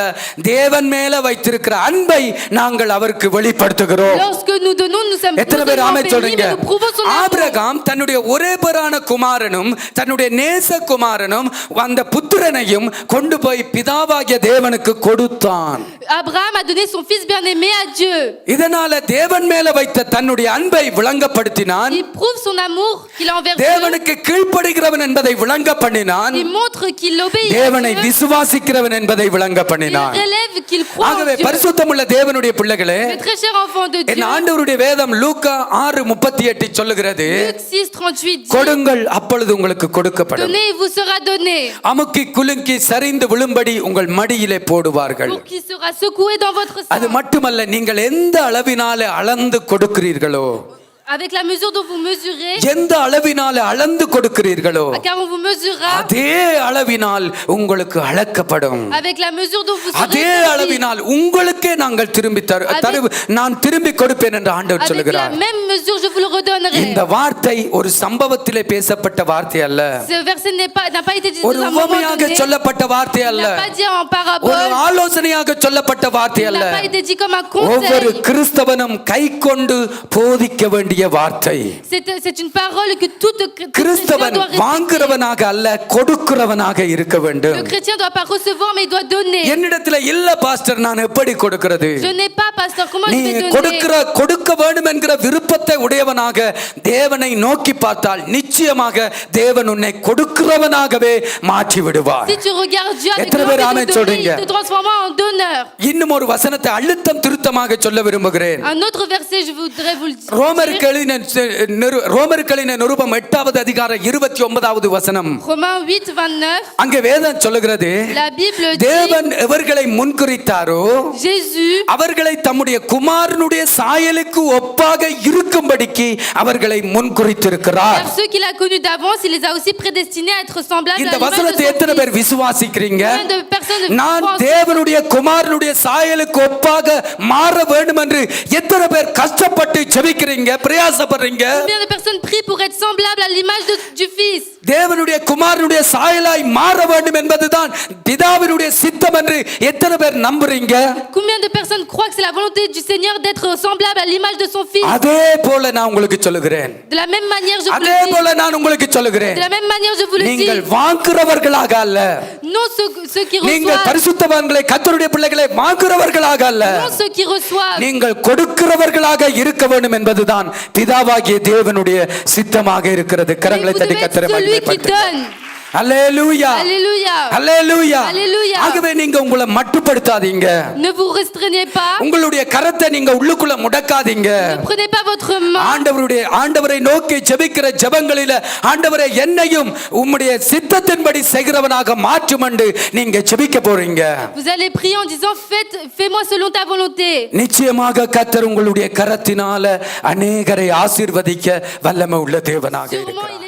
தேவன் மேல வைத்திருக்கிற அன்பை நாங்கள் அவருக்கு வெளிப்படுத்துகிறோம்.
Lorsque nous donnons, nous sommes
எத்தனை பேர்
non
ஆமென்
seulement bénis,
சொல்றீங்க?
mais nous prouvons son amour.
Abraham தன்னுடைய ஒரே பேரான குமாரனும் தன்னுடைய நேச குமாரனும் அந்த புத்திரனையும் கொண்டு போய் பிதாவாகிய தேவனுக்கு கொடுத்தான்.
Abraham a donné son fils bien-aimé à Dieu.
இதனால தேவன் மேல வைத்த தன்னுடைய அன்பை விளங்கப்படுத்தினான்.
Il prouve son amour qu'il a envers Dieu.
தேவனுக்கு கீழ்ப்படிகிறவன் என்பதை விளங்க பண்ணினான்.
Il montre qu'il obéit à
தேவனை
Dieu.
விசுவாசிக்கிறவன் என்பதை விளங்க
Il
பண்ணினான்.
relève qu'il croit en
ஆகவே
Dieu.
பரிசுத்தமுள்ள தேவனுடைய பிள்ளைகளே,
Mes très chers enfants de Dieu,
என் ஆண்டவருடைய வேதம் லூக்கா 6:38 சொல்லுகிறது,
Luc 6:38 dit,
கொடுங்கள் அப்பொழுது உங்களுக்கு கொடுக்கப்படும்,
donnez et vous sera donné.
அமுக்கி குலுங்கி சரிந்து விழும்படி உங்கள் மடியிலே போடுவார்கள்.
Pour qui sera secoué dans votre
அது
sein.
மட்டுமல்ல, நீங்கள் எந்த அளவினாலே அளந்து கொடுக்கிறீர்களோ,
Avec la mesure dont vous mesurez,
எந்த அளவினாலே அளந்து கொடுக்கிறீர்களோ,
car on vous mesurera.
அதே அளவினால் உங்களுக்கு அளக்கப்படும்.
Avec la mesure dont vous serez
அதே
servis.
அளவினால் உங்களுக்கே நாங்கள் திரும்பி நான் திரும்பி கொடுப்பேன் என்று ஆண்டவர்
Avec la
சொல்லுகிறார்.
même mesure, je vous le redonnerai.
இந்த வார்த்தை ஒரு சம்பவத்திலே பேசப்பட்ட வார்த்தை அல்ல,
Ce verset n'a pas été dit
ஒரு
dans un moment
உவமையாக
donné.
சொல்லப்பட்ட வார்த்தை
Il
அல்ல,
n'a pas dit en
ஒரு
parabole.
ஆலோசனையாக சொல்லப்பட்ட வார்த்தை
Il
அல்ல,
n'a pas été dit comme un
ஒவ்வொரு
conseil.
கிறிஸ்தவனும் கை கொண்டு போதிக்க வேண்டிய வார்த்தை.
C'est une parole que tout chrétien
கிறிஸ்தவன்
doit répéter.
வாங்குறவனாக அல்ல, கொடுக்கிறவனாக இருக்க வேண்டும்.
Le chrétien ne doit pas recevoir, mais il doit donner.
என்னிடத்துல இல்ல பாஸ்டர், நான் எப்படி கொடுக்கிறது?
Je n'ai pas, pasteur, comment
நீ
je vais donner?
கொடுக்க வேண்டும் என்கிற விருப்பத்தை உடையவனாக தேவனை நோக்கி பார்த்தால் நிச்சயமாக தேவன் உன்னை கொடுக்கிறவனாகவே மாற்றி விடுவார்.
Si tu regardes Dieu avec
எத்தனை பேர்
l'envie
ஆமென்
de donner,
சொல்றீங்க?
il te transformera en donneur.
இன்னும் ஒரு வசனத்தை அழுத்தம் திருத்தமாக சொல்ல விரும்புகிறேன்.
Un autre verset, je voudrais vous le dire.
ரோமர்களின் நிருபம் 8வது அதிகாரம் 29வது வசனம்.
Romains 8:29.
அங்கே வேதம் சொல்லுகிறது,
La Bible dit,
தேவன் எவர்களை முன்குறித்தாரோ
Jésus
அவர்களை தம்முடைய குமாரனுடைய சாயலுக்கு ஒப்பாக இருக்கும்படிக்கு அவர்களை முன்குறித்திருக்கிறார்.
car ceux qu'il a connus d'avance, il les a aussi prédestinés à être semblables à
இந்த
l'image
வசனத்தை
de
எத்தனை
son
பேர்
Fils.
விசுவாசிக்கிறீங்க?
Combien de personnes
நான்
croient en
தேவனுடைய குமாரனுடைய சாயலுக்கு ஒப்பாக மாற வேண்டும் என்று எத்தனை பேர் கஷ்டப்பட்டு ஜெபிக்கிறீங்க, பிரயாசப்படுறீங்க?
Combien de personnes prient pour être semblables à l'image du Fils?
தேவனுடைய குமாரனுடைய சாயலாய் மாற வேண்டும் என்பதுதான் பிதாவினுடைய சித்தம் என்று எத்தனை பேர் நம்புறீங்க?
Combien de personnes croient que c'est la volonté du Seigneur d'être semblable à l'image de son Fils?
அதே போல நான் உங்களுக்கு சொல்லுகிறேன்.
De la même manière, je vous
அதே
le dis.
போல நான் உங்களுக்கு சொல்லுகிறேன்.
De la même manière, je vous le dis.
நீங்கள் வாங்குறவர்களாக அல்ல,
Non ceux qui
நீங்கள்
reçoivent.
பரிசுத்தவான்களை கர்த்தருடைய பிள்ளைகளை வாங்குறவர்களாக அல்ல,
Non ceux qui reçoivent.
நீங்கள் கொடுக்கிறவர்களாக இருக்க வேண்டும் என்பதுதான் பிதாவாகிய தேவனுடைய சித்தமாக இருக்கிறது.
Mais
கரங்களை
vous
தட்டி
devez être
கர்த்தரை
celui qui
மகிமைப்படுத்துங்கள்.
donne.
அல்லேலூயா
Alléluia.
அல்லேலூயா
Alléluia.
ஆகவே நீங்க உங்களை மட்டுப்படுத்தாதீங்க.
Ne vous restreignez pas.
உங்களுடைய கரத்தை நீங்க உள்ளுக்குள்ள முடக்காதீங்க.
Ne prenez pas votre main.
ஆண்டவரை நோக்கி ஜெபிக்கிற ஜெபங்களில ஆண்டவரே என்னையும் உம்முடைய சித்தத்தின்படி செய்கிறவனாக மாற்றும் என்று நீங்க ஜெபிக்க போறீங்க.
Vous allez prier en disant fais-moi selon ta volonté.
நிச்சயமாக கர்த்தர் உங்களுடைய கரத்தினால அநேகரை ஆசீர்வதிக்க வல்லமை உள்ள தேவனாக
Sûrement
இருக்கிறார்.
il